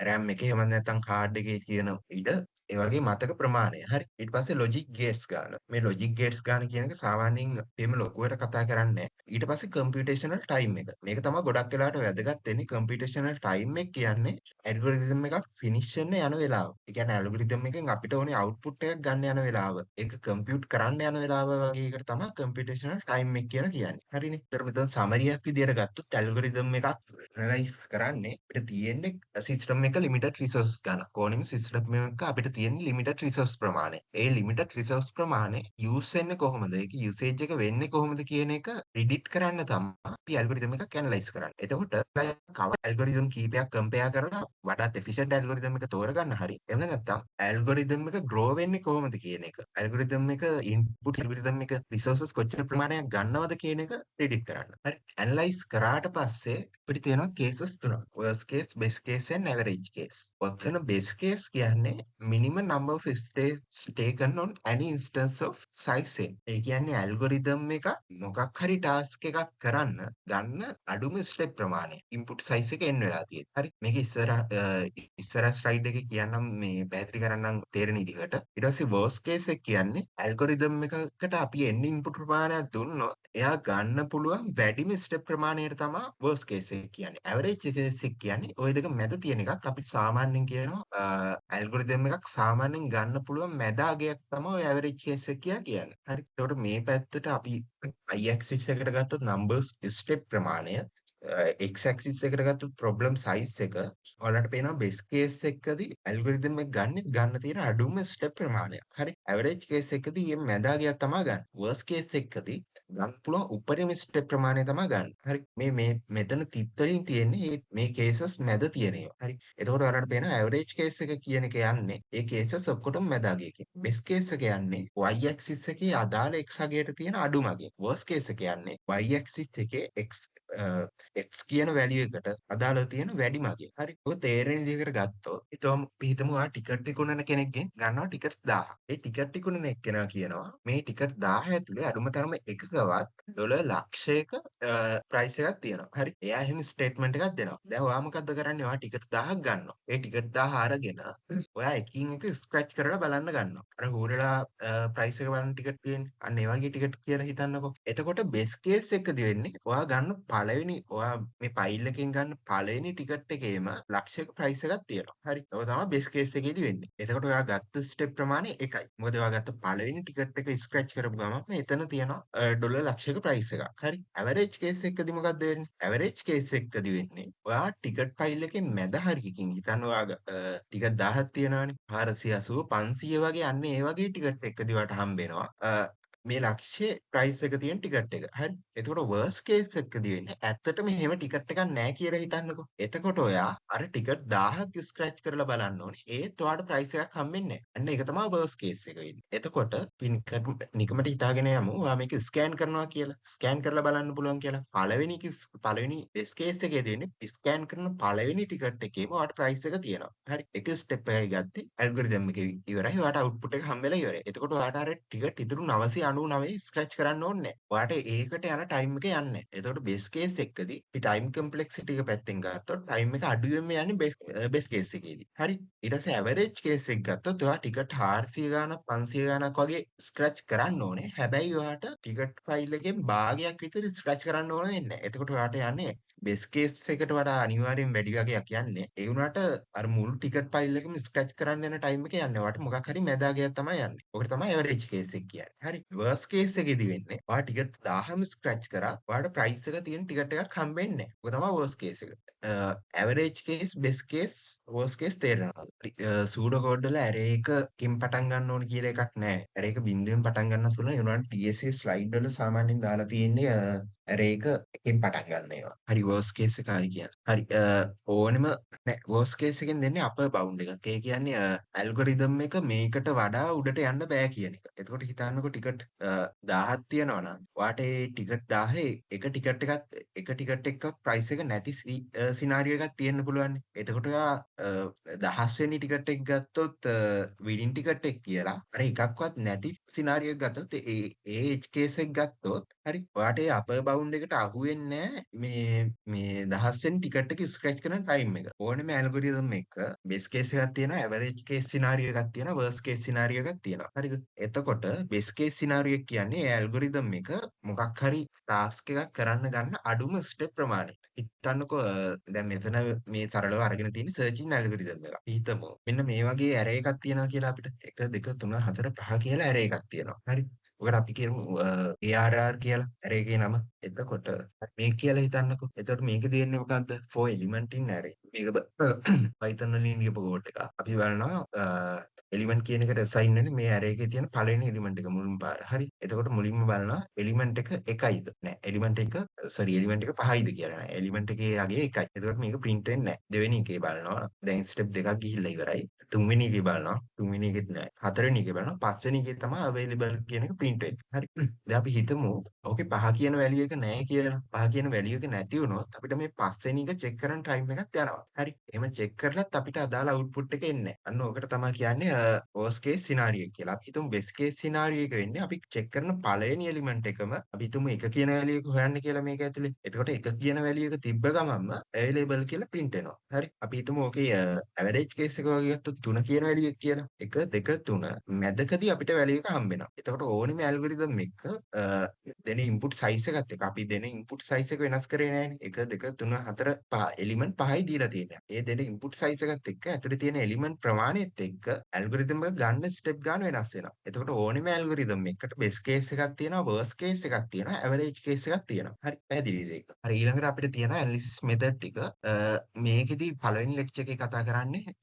RAM එකේ එහෙම නැත්නම් කාඩ් එකේ තියෙන ඉඩ ඒ වගේ මතක ප්‍රමාණය. හරි. ඊට පස්සේ ලොජික් ගේට්ස් ගන්න. මේ ලොජික් ගේට්ස් ගන්න කියන එක සාමාන්‍යයෙන් එහෙම ලොකුවට කතා කරන්නේ නැහැ. ඊට පස්සේ කම්පියුටේෂනල් ටයිම් එක. මේක තමයි ගොඩක් වෙලාවට වැදගත් වෙන්නේ. කම්පියුටේෂනල් ටයිම් එක කියන්නේ ඇල්ගොරිතම් එකක් ෆිනිෂ් වෙන්න යන වෙලාව. ඒ කියන්නේ ඇල්ගොරිතම් එකෙන් අපිට ඕනේ අවුට්පුට් එකක් ගන්න යන වෙලාව. ඒක කම්පියුට් කරන්න යන වෙලාව වගේ එකට තමයි කම්පියුටේෂනල් ටයිම් එක කියලා කියන්නේ. හරිනේ. ඒතර මෙතන සමරියක් විදියට ගත්තොත් ඇල්ගොරිතම් එකක් ඇනලයිස් කරන්නේ අපිට තියෙන්නේ සිස්ටම් එක ලිමිටඩ් රිසෝර්ස් ගන්න. ඕනෙම සිස්ටම් එකක අපිට තියෙන ලිමිටඩ් රිසෝස් ප්‍රමාණය. ඒ ලිමිටඩ් රිසෝස් ප්‍රමාණය යූස් වෙන්නේ කොහොමද? ඒක යූසේජ් එක වෙන්නේ කොහොමද කියන එක ප්‍රෙඩික්ට් කරන්න තමයි අපි ඇල්ගොරිතම් එකක් ඇනලයිස් කරන්නේ. එතකොට කව ඇල්ගොරිතම් කීපයක් කම්පෙයාර් කරලා වඩාත් එෆිෂන්ට් ඇල්ගොරිතම් එක තෝරගන්න හරි. එහෙම නැත්නම් ඇල්ගොරිතම් එක ග්‍රෝ වෙන්නේ කොහොමද කියන එක. ඇල්ගොරිතම් එක ඉන්පුට් ඇල්ගොරිතම් එක රිසෝසස් කොච්චර ප්‍රමාණයක් ගන්නවද කියන එක ප්‍රෙඩික්ට් කරන්න. හරි. ඇනලයිස් කරාට පස්සේ අපිට තියෙනවා කේසස් තුනක්. worst case, best case and average case. ඔතන best case කියන්නේ minimum number of steps taken on any instance of size n. ඒ කියන්නේ ඇල්ගොරිතම් එක මොකක් හරි ටාස්ක් එකක් කරන්න ගන්න අඩුම ස්ටෙප් ප්‍රමාණය. ඉන්පුට් සයිස් එක n වෙලා තියෙන්නේ. හරි. මේක ඉස්සර ස්ලයිඩ් එකේ කියන්නම් මේ පැහැදිලි කරන්නම් තේරෙන විදිහට. ඊට පස්සේ worst case එක කියන්නේ ඇල්ගොරිතම් එකකට අපි n ඉන්පුට් ප්‍රමාණයක් දුන්නොත් එයා ගන්න පුළුවන් වැඩිම ස්ටෙප් ප්‍රමාණයට තමයි worst case එක කියන්නේ. average case එක කියන්නේ ওই දෙක මැද තියෙන එකක්. අපි සාමාන්‍යයෙන් කියනවා ඇල්ගොරිතම් එකක් සාමාන්‍යයෙන් ගන්න පුළුවන් මැද අගයක් තමයි ඔය ඇවරේජ් කේස් එක කියලා කියන්නේ. හරි. ඒකට මේ පැත්තට අපි y axis එකට ගත්තොත් numbers step ප්‍රමාණය x axis එකට ගත්තොත් problem size එක ඔයාලට පේනවා best case එකකදී ඇල්ගොරිතම් එක ගන්න තියෙන අඩුම step ප්‍රමාණය. හරි. average case එකකදී මේ මැද අගයක් තමයි ගන්න. worst case එකකදී ගන්න පුළුවන් උපරිම step ප්‍රමාණය තමයි ගන්න. හරි. මේ මෙතන තිත් වලින් තියෙන්නේ මේ cases මැද තියෙන ඒවා. හරි. එතකොට ඔයාලට පේනවා average case එක කියන එක යන්නේ ඒ cases ඔක්කොටම මැද අගයකින්. best case එක යන්නේ y axis එකේ අදාළ x අගයට තියෙන අඩුම අගය. worst case එක යන්නේ y axis එකේ x කියන වැලියු එකට අදාළව තියෙන වැඩිම අගය. හරි. ඔක තේරෙන විදිහකට ගත්තොත් හිතමු ඔයා ටිකට් විකුණන කෙනෙක්ගෙන් ගන්නවා ටිකට්ස් 1000. ඒ ටිකට් විකුණන එක්කෙනා කියනවා මේ ටිකට් 1000 ඇතුලේ අඩුම තරම එකකවත් ඩොලර් ලක්ෂයක ප්‍රයිස් එකක් තියෙනවා. හරි. එයා එහෙම ස්ටේට්මන්ට් එකක් දෙනවා. දැන් ඔයා මොකද්ද කරන්නේ? ඔයා ටිකට් 1000ක් ගන්නවා. ඒ ටිකට් 1000 අරගෙන ඔයා එකින් එක ස්ක්‍රැච් කරලා බලන්න ගන්නවා. අර හොරලා ප්‍රයිස් එක බලන ටිකට් තියෙන්නේ. අන්න ඒ වගේ ටිකට් කියලා හිතන්නකෝ. එතකොට බෙස් කේස් එකදී වෙන්නේ ඔයා ගන්න පළවෙනි ඔයා මේ ෆයිල් එකෙන් ගන්න පළවෙනි ටිකට් එකේම ලක්ෂයක ප්‍රයිස් එකක් තියෙනවා. හරි. ඒක තමයි බෙස් කේස් එකේදී වෙන්නේ. එතකොට ඔයා ගත්ත ස්ටෙප් ප්‍රමාණය එකයි. මොකද ඔයා ගත්ත පළවෙනි ටිකට් එක ස්ක්‍රැච් කරපු ගමන් එතන තියෙනවා ඩොලර් ලක්ෂයක ප්‍රයිස් එකක්. හරි. ඇවරේජ් කේස් එකදී මොකද්ද වෙන්නේ? ඇවරේජ් කේස් එකදී වෙන්නේ ඔයා ටිකට් ෆයිල් එකේ මැද හරියකින් හිතන්න ඔයා ටිකට් 1000ක් තියෙනවානේ. 480 500 වගේ අන්න ඒ වගේ ටිකට් එකදී ඔයාට හම්බ වෙනවා. මේ ලක්ෂයේ ප්‍රයිස් එක තියෙන ටිකට් එක. හරි. එතකොට වර්ස් කේස් එකකදී වෙන්නේ ඇත්තටම එහෙම ටිකට් එකක් නැහැ කියලා හිතන්නකෝ. එතකොට ඔයා අර ටිකට් 1000ක් ස්ක්‍රැච් කරලා බලන්න ඕනේ. ඒත් ඔයාට ප්‍රයිස් එකක් හම්බෙන්නේ නැහැ. අන්න ඒක තමයි වර්ස් කේස් එක වෙන්නේ. එතකොට නිකමට හිතාගෙන යමු ඔයා මේක ස්කෑන් කරනවා කියලා. ස්කෑන් කරලා බලන්න පුළුවන් කියලා. පළවෙනි බෙස් කේස් එකේ දෙන්නේ ස්කෑන් කරන පළවෙනි ටිකට් එකේම ඔයාට ප්‍රයිස් එක තියෙනවා. හරි. එක ස්ටෙප් එකයි ගත්තේ ඇල්ගොරිතම් එක ඉවරයි. ඔයාට අවුට්පුට් එක හම්බෙලා ඉවරයි. එතකොට ඔයාට අර ටිකට් ඉතුරු 999 ස්ක්‍රැච් කරන්න ඕනේ නැහැ. ඔයාට ඒකට යන තමයි ටයිම් එක යන්නේ. එතකොට බේස් කේස් එකකදී අපි ටයිම් කම්ප්ලෙක්සිටි එක පැත්තෙන් ගත්තොත් ටයිම් එක අඩු වෙමින් යන්නේ බේස් කේස් එකේදී. හරි. ඊට පස්සේ ඇවරේජ් කේස් එක ගත්තොත් ඔයා ටිකට් 400 ගාණක් 500 ගාණක් වගේ ස්ක්‍රැච් කරන්න ඕනේ. හැබැයි ඔයාට ටිකට් ෆයිල් එකෙන් භාගයක් විතර ස්ක්‍රැච් කරන්න ඕන වෙන්නේ නැහැ. එතකොට ඔයාට යන්නේ බේස් කේස් එකට වඩා අනිවාර්යෙන් වැඩි වගේක් යන්නේ. ඒ වුණාට අර මුළු ටිකට් ෆයිල් එකම ස්ක්‍රැච් කරන්න යන ටයිම් එක යන්නේ. ඔයාට මොකක් හරි මැදාගයක් තමයි යන්නේ. ඔකට තමයි ඇවරේජ් කේස් එක කියන්නේ. හරි. වර්ස් කේස් එකේදී වෙන්නේ ඔයා ටිකට් 1000ම ස්ක්‍රැච් කරා. ඔයාට ප්‍රයිස් එක තියෙන ටිකට් එකක් හම්බෙන්නේ නැහැ. ඔක තමයි වර්ස් කේස් එක. Average case, best case, worst case තේරෙනවද? සූඩෝ කෝඩ් වල ඇරේ එකකින් පටන් ගන්න ඕන කියලා එකක් නැහැ. ඇරේ එක බිඳුවෙන් පටන් ගන්න පුළුවන්. ඒ වුණාට TSA ස්ලයිඩ් වල සාමාන්‍යයෙන් දාලා තියෙන්නේ ඇරේ එකකින් පටන් ගන්න ඒවා. හරි වර්ස් කේස් එකයි කියන්නේ. හරි ඕනෙම නෑ වර්ස් කේස් එකෙන් දෙන්නේ අපර් බවුන්ඩ් එකක්. ඒ කියන්නේ ඇල්ගොරිතම් එක මේකට වඩා උඩට යන්න බෑ කියන එක. එතකොට හිතන්නකො ටිකට් 1000ක් තියෙනවා නම් ඔයාට ඒ ටිකට් 1000 එක ටිකට් එකක් ප්‍රයිස් එක නැති සිනාරියෝ එකක් තියෙන්න පුළුවන්. එතකොට ඔයා 1000 වෙනි ටිකට් එක ගත්තොත් විඩින් ටිකට් එක කියලා අර එකක්වත් නැති සිනාරියෝ එක ගත්තොත් ඒ කේස් එක ගත්තොත් හරි ඔයාට ඒ අපර් බවුන්ඩ් එකට අහු වෙන්නේ මේ 1000 වෙනි ටිකට් එක ස්ක්‍රැච් කරන ටයිම් එක. ඕනෙම ඇල්ගොරිතම් එක බේස් කේස් එකක් තියෙනවා, ඇවරේජ් කේස් සිනාරියෝ එකක් තියෙනවා, වර්ස් කේස් සිනාරියෝ එකක් තියෙනවා. හරිද? එතකොට බේස් කේස් සිනාරියෝ එක කියන්නේ ඒ ඇල්ගොරිතම් එක මොකක් හරි ටාස්ක් එකක් කරන්න ගන්න අඩුම ස්ටෙප් ප්‍රමාණය. හිතන්නකෝ දැන් මෙතන මේ සරලව අරගෙන තියෙන සර්චින් ඇල්ගොරිතම් එක. අපි හිතමු මෙන්න මේ වගේ ඇරේ එකක් තියෙනවා කියලා අපිට 1 2 3 4 5 කියලා ඇරේ එකක් තියෙනවා. හරි. ඔකට අපි කියමු ARR කියලා ඇරේ එකේ නම. එතකොට මේක කියලා හිතන්නකෝ. එතකොට මේක තියෙන්නේ මොකද්ද? 4 element in array. මේක Python වලින් ලියපු කෝඩ් එක. අපි බලනවා element කියන එකට assign වෙන්නේ මේ array එකේ තියෙන පළවෙනි element එක මුලින්ම පාර. හරි. එතකොට මුලින්ම බලනවා element එක 1යිද? නෑ. element එක 5යිද කියලා නෑ. element එකේ යගේ 1යි. එතකොට මේක print වෙන්නේ නෑ. දෙවෙනි එකේ බලනවා. දැන් step දෙකක් ගිහිල්ලා ඉවරයි. තුන්වෙනි එකේ බලනවා. තුන්වෙනි එකෙත් නෑ. හතරවෙනි එකේ බලනවා. පස්වෙනි එකේ තමයි available කියන එක print වෙන්නේ. හරි. දැන් අපි හිතමු ඕකේ 5 කියන value එක නෑ කියලා. 5 කියන value එක නැති වුණොත් අපිට මේ පස්වෙනි එක check කරන time එකක් යනවා. හරි. එහෙම check කරලත් අපිට අදාළ output එක එන්නේ නෑ. අන්න ඕකට තමයි කියන්නේ worst case scenario කියලා. අපි හිතමු best case scenario එක වෙන්නේ අපි check කරන පළවෙනි element එකම අපි හිතමු 1 කියන value එක හොයන්න කියලා මේක ඇතුලේ. එතකොට 1 කියන value එක තිබ්බ ගමන්ම available කියලා print වෙනවා. හරි. අපි හිතමු ඕකේ average case එක වගේ ගත්තොත් 3 කියන value එක කියලා. 1 2 3 මැදකදී අපිට value එක හම්බ වෙනවා. එතකොට ඕනෙම algorithm එක දෙන input size එකත් එක්ක අපි දෙන input size එක වෙනස් කරේ නෑනේ. 1 2 3 4 5 element 5යි දීලා තියෙන්නේ. ඒ දෙන input size එකත් එක්ක ඇතුලේ තියෙන element ප්‍රමාණයත් එක්ක algorithm එක ගන්න step ගන්න වෙනස් වෙනවා. එතකොට ඕනෙම algorithm එකකට best case එකක් තියෙනවා, worst case එකක් තියෙනවා, average case එකක් තියෙනවා. හරි පැහැදිලිද ඒක? හරි ඊළඟට අපිට තියෙන analysis method ටික මේකෙදි පළවෙනි lecture එකේ කතා කරන්නේ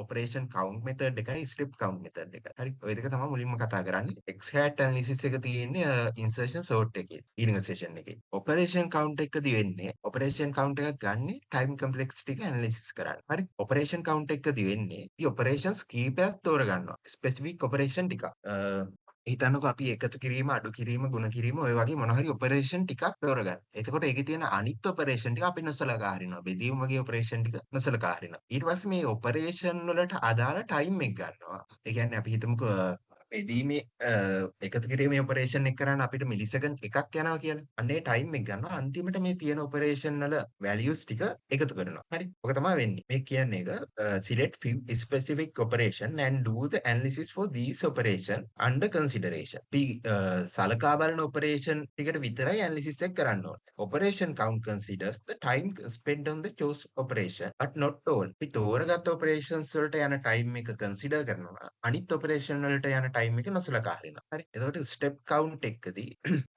operation count method එකයි step count method එකයි. හරි ඔය දෙක තමයි මුලින්ම කතා කරන්නේ. X-hat analysis එක තියෙන්නේ insertion sort එකේ ඊළඟ session එකේ. operation count එකදී වෙන්නේ operation count එකක් ගන්න time complexity එක analysis කරන්න. හරි operation count එකදී වෙන්නේ මේ operations කීපයක් තෝරගන්නවා. specific operation ටික. හිතන්නකෝ අපි එකතු කිරීම, අඩු කිරීම, ගුණ කිරීම ඔය වගේ මොන හරි ඔපරේෂන් ටිකක් තෝරගන්න. එතකොට ඒකේ තියෙන අනිත් ඔපරේෂන් ටික අපි නොසලකා හරිනවා. බෙදීම වගේ ඔපරේෂන් ටික නොසලකා හරිනවා. ඊට පස්සේ මේ ඔපරේෂන් වලට අදාළ ටයිම් එක ගන්නවා. ඒ කියන්නේ අපි හිතමුකෝ බෙදීමේ එකතු කිරීමේ ඔපරේෂන් එක කරන්න අපිට මිලිසෙකන්ඩ් එකක් යනවා කියලා. අන්න ඒ ටයිම් එක ගන්නවා. අන්තිමට මේ තියෙන ඔපරේෂන් වල values ටික එකතු කරනවා. හරි. ඔක තමයි වෙන්නේ. මේ කියන්නේ එක select few specific operation and do the analysis for these operation under consideration. අපි සලකා බලන ඔපරේෂන් ටිකට විතරයි ඇනලිසිස් එක කරන්න ඕනේ. operation count considers the time spent on the chose operation but not all. අපි තෝරගත් operations වලට යන time එක consider කරනවා. අනිත් operation වලට යන time එක නොසලකා හරිනවා. හරි. එතකොට step count එකදී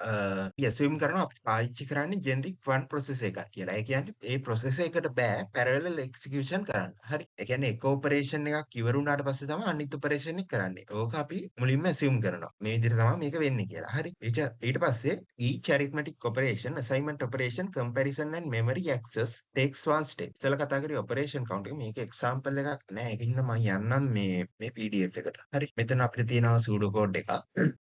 අපි assume කරනවා අපි පාවිච්චි කරන්නේ generic one process එකක් කියලා. ඒ කියන්නේ ඒ process එකට බෑ parallel execution කරන්න. හරි. ඒ කියන්නේ එක operation එකක් ඉවර වුණාට පස්සේ තමයි අනිත් operation එක කරන්නේ. ඕක අපි මුලින්ම assume කරනවා. මේ විදිහට තමයි මේක වෙන්නේ කියලා. හරි. ඊට පස්සේ each arithmetic operation, assignment operation, comparison and memory access takes one step. ඉතල කතා කරේ operation count එක. මේක example එකක් නෑ. ඒකින්ද මම යන්නම් මේ PDF එකට. හරි. මෙතන අපිට තියෙනවා pseudo code එකක්.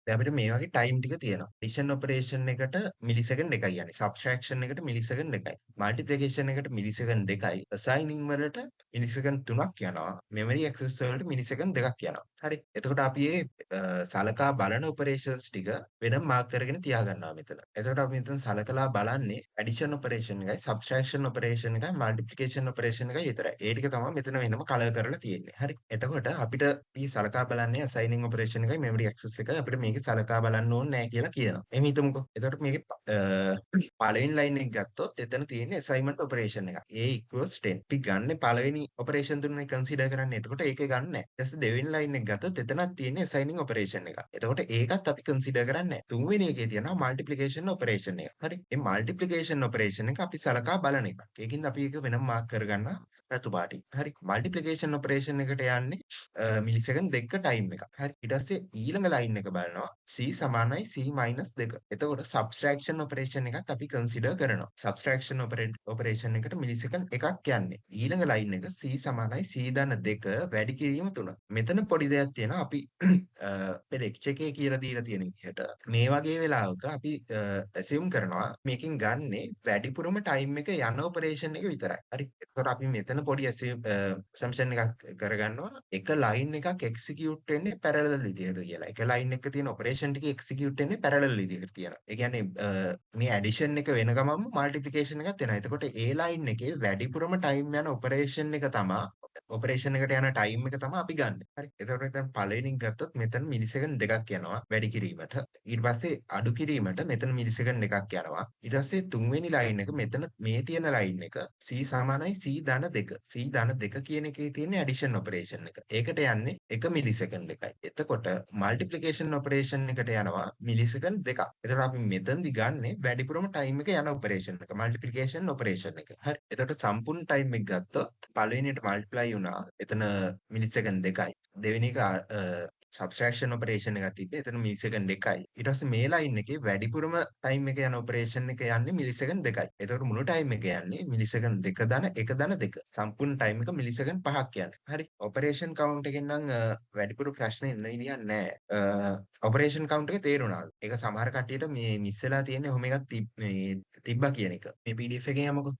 දැන් අපිට මේ වගේ time ටික තියෙනවා. addition operation එකට millisecond 2යි යන්නේ. subtraction එකට millisecond 2යි. multiplication එකට millisecond 2යි. assigning වලට millisecond 3ක් යනවා. memory access වලට millisecond 2ක් යනවා. හරි. එතකොට අපි සලකා බලන ඔපරේෂන්ස් ටික වෙනම මාක් කරගෙන තියාගන්නවා මෙතන. එතකොට අපි මෙතන සලකලා බලන්නේ ඇඩිෂන් ඔපරේෂන් එකයි, සබ්ස්ට්‍රැක්ෂන් ඔපරේෂන් එකයි, මල්ටිප්ලිකේෂන් ඔපරේෂන් එකයි විතරයි. ඒ ටික තමයි මෙතන වෙනම කලර් කරලා තියෙන්නේ. හරි. එතකොට අපිට අපි සලකා බලන්නේ assigning ඔපරේෂන් එකයි, memory access එකයි අපිට මේකේ සලකා බලන්න ඕනේ නැහැ කියලා කියනවා. එහෙම හිතමුකෝ. එතකොට මේකේ පළවෙනි ලයින් එක ගත්තොත් එතන තියෙන්නේ assignment operation එකක්. A equals 10. අපි ගන්න පළවෙනි ඔපරේෂන් තුනනේ කන්සිඩර් කරන්නේ. එතකොට ඒකේ ගන්න නැහැ. ඊට පස්සේ දෙවෙනි ලයින් එක ගත්තොත් එතනක් තියෙන්නේ assigning operation එකක්. එතකොට ඒකත් අපි කන්සිඩර් කරන්නේ නැහැ. තුන්වෙනි එකේ තියෙනවා multiplication operation එක. හරි. මේ multiplication operation එක අපි සලකා බලන එකක්. ඒකින්ද අපි ඒක වෙනම මාක් කරගන්නවා රතු පාටින්. හරි. multiplication operation එකට යන්නේ මිලිසෙකන්ඩ් 2ක ටයිම් එකක්. හරි. ඊට පස්සේ ඊළඟ ලයින් එක බලනවා c සමානයි c 2. එතකොට subtraction operation එකත් අපි කන්සිඩර් කරනවා. subtraction operation එකට මිලිසෙකන්ඩ් එකක් යන්නේ. ඊළඟ ලයින් එක c සමානයි c ධන 2 වැඩි කිරීම 3. මෙතන පොඩි දෙයක් තියෙනවා. අපි අපේ ලෙක්චර් එකේ කියලා දීලා තියෙන විදිහට මේ වගේ වෙලාවක අපි assume කරනවා මේකෙන් ගන්නේ වැඩිපුරම ටයිම් එක යන ඔපරේෂන් එක විතරයි. හරි. එතකොට අපි මෙතන පොඩි assumption එකක් කරගන්නවා. එක ලයින් එකක් execute වෙන්නේ parallel විදිහට කියලා. එක ලයින් එකක තියෙන ඔපරේෂන් ටික execute වෙන්නේ parallel විදිහට තියෙනවා. ඒ කියන්නේ මේ addition එක වෙන ගමන්ම multiplication එකක් වෙනවා. එතකොට ඒ ලයින් එකේ වැඩිපුරම ටයිම් යන ඔපරේෂන් එක තමයි ඔපරේෂන් එකට යන ටයිම් එක තමයි අපි ගන්න. හරි. එතකොට මෙතන පළවෙනින් ගත්තොත් මෙතන මිලිසෙකන්ඩ් 2ක් යනවා වැඩි කිරීමට. ඊට පස්සේ අඩු කිරීමට මෙතන මිලිසෙකන්ඩ් 2ක් යනවා. ඊට පස්සේ තුන්වෙනි ලයින් එක මෙතන මේ තියෙන ලයින් එක c සමානයි c ධන 2. c ධන 2 කියන එකේ තියෙන ඇඩිෂන් ඔපරේෂන් එක. ඒකට යන්නේ 1 මිලිසෙකන්ඩ් එකයි. එතකොට මල්ටිප්ලිකේෂන් ඔපරේෂන් එකට යනවා මිලිසෙකන්ඩ් 2ක්. එතකොට අපි මෙතනදි ගන්නේ වැඩිපුරම ටයිම් එක යන ඔපරේෂන් එක. මල්ටිප්ලිකේෂන් ඔපරේෂන් එක. හරි. එතකොට සම්පූර්ණ ටයිම් එක ගත්තොත් පළවෙනියට මල්ටිප්ලයි වුණා. එතන මිලිසෙකන්ඩ් 2යි. දෙවෙනි එක සබ්ස්ට්‍රැක්ෂන් ඔපරේෂන් එකක් තිබ්බේ. එතන මිලිසෙකන්ඩ් 2යි. ඊට පස්සේ මේ ලයින් එකේ වැඩිපුරම ටයිම් එක යන ඔපරේෂන් එක යන්නේ මිලිසෙකන්ඩ් 2යි. එතකොට මුළු ටයිම් එක යන්නේ මිලිසෙකන්ඩ් 2 ධන 1 ධන 2. සම්පූර්ණ ටයිම් එක මිලිසෙකන්ඩ් 5ක් යන්නේ. හරි. ඔපරේෂන් කවුන්ට් එකෙන් නම් වැඩිපුර ප්‍රශ්න එන්න විදියක් නැහැ. ඔපරේෂන් කවුන්ට් එක තේරුණාද? ඒක සමහර කට්ටියට මේ මිස් වෙලා තියෙන්නේ ඔහොම එකක් තිබ්බා කියන එක. මේ PDF එකේ යමුකෝ.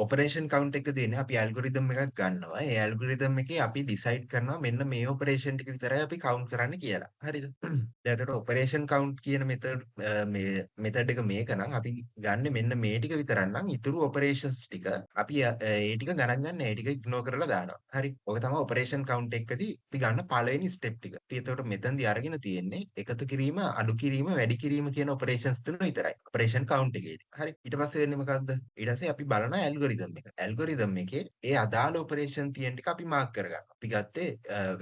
ඔපරේෂන් කවුන්ට් එක දෙන්නේ අපි ඇල්ගොරිතම් එකක් ගන්නවා. ඒ ඇල්ගොරිතම් එකේ අපි ඩිසයිඩ් කරනවා මෙන්න මේ ඔපරේෂන් ටික විතරයි අපි කවුන්ට් කරන්න කියලා. හරිද? දැන් එතකොට ඔපරේෂන් කවුන්ට් කියන මෙතඩ් එක මේක නම් අපි ගන්න මෙන්න මේ ටික විතරක් නම් ඉතුරු ඔපරේෂන්ස් ටික අපි ඒ ටික ගණන් ගන්න ඒ ටික ඉග්නෝර් කරලා දානවා. හරි. ඔක තමයි ඔපරේෂන් කවුන්ට් එකකදී අපි ගන්න පළවෙනි ස්ටෙප් ටික. අපි එතකොට මෙතනදී අරගෙන තියෙන්නේ එකතු කිරීම, අඩු කිරීම, වැඩි කිරීම කියන ඔපරේෂන්ස් තුන විතරයි. ඔපරේෂන් කවුන්ට් එකේදී. හරි. ඊට පස්සේ වෙන්නේ මොකද්ද? ඊට පස්සේ අපි බලනවා ඇල්ගොරිතම් එක. ඇල්ගොරිතම් එකේ ඒ අදාළ ඔපරේෂන් තියෙන ටික අපි මාක් කරගන්නවා. අපි ගත්තේ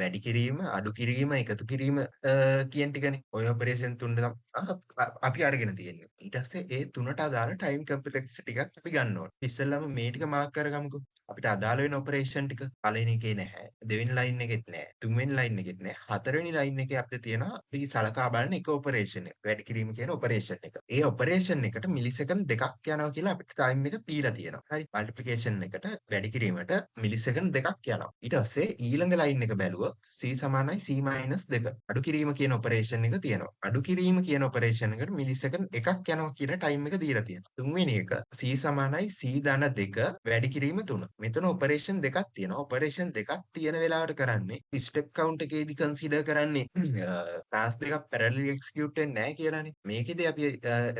වැඩි කිරීම, අඩු කිරීම, එකතු කිරීම කියන ටිකනේ. ඔය ඔපරේෂන් තුන අපි අරගෙන තියෙන්නේ. ඊට පස්සේ ඒ තුනට අදාළ ටයිම් කම්ප්ලෙක්සිටි ටිකක් අපි ගන්න ඕනේ. ඉස්සෙල්ලාම මේ ටික මාක් කරගමුකෝ. අපිට අදාළ වෙන ඔපරේෂන් ටික පළවෙනි එකේ නැහැ. දෙවෙනි ලයින් එකෙත් නැහැ. තුන්වෙනි ලයින් එකෙත් නැහැ. හතරවෙනි ලයින් එකේ අපිට තියෙනවා අපි සලකා බලන එක ඔපරේෂන් එක. වැඩි කිරීම කියන ඔපරේෂන් එක. ඒ ඔපරේෂන් එකට මිලිසෙකන්ඩ් 2ක් යනවා කියලා අපිට ටයිම් එක දීලා තියෙනවා. හරි. මල්ටිප්ලිකේෂන් එකට වැඩි කිරීමට මිලිසෙකන්ඩ් 2ක් යනවා. ඊට පස්සේ ඊළඟ ලයින් එක බැලුවොත් c සමානයි c 2. අඩු කිරීම කියන ඔපරේෂන් එක තියෙනවා. අඩු කිරීම කියන ඔපරේෂන් එකට මිලිසෙකන්ඩ් 1ක් යනවා කියන ටයිම් එක දීලා තියෙනවා. තුන්වෙනි එක c සමානයි c ධන 2 වැඩි කිරීම 3. මෙතන ඔපරේෂන් දෙකක් තියෙනවා. ඔපරේෂන් දෙකක් තියෙන වෙලාවට කරන්නේ ස්ටෙප් කවුන්ට් එකේදී කන්සිඩර් කරන්නේ ටාස්ක් දෙකක් පැරලලි එක්සිකියුට් වෙන්නේ නැහැ කියලානේ. මේකෙදී අපි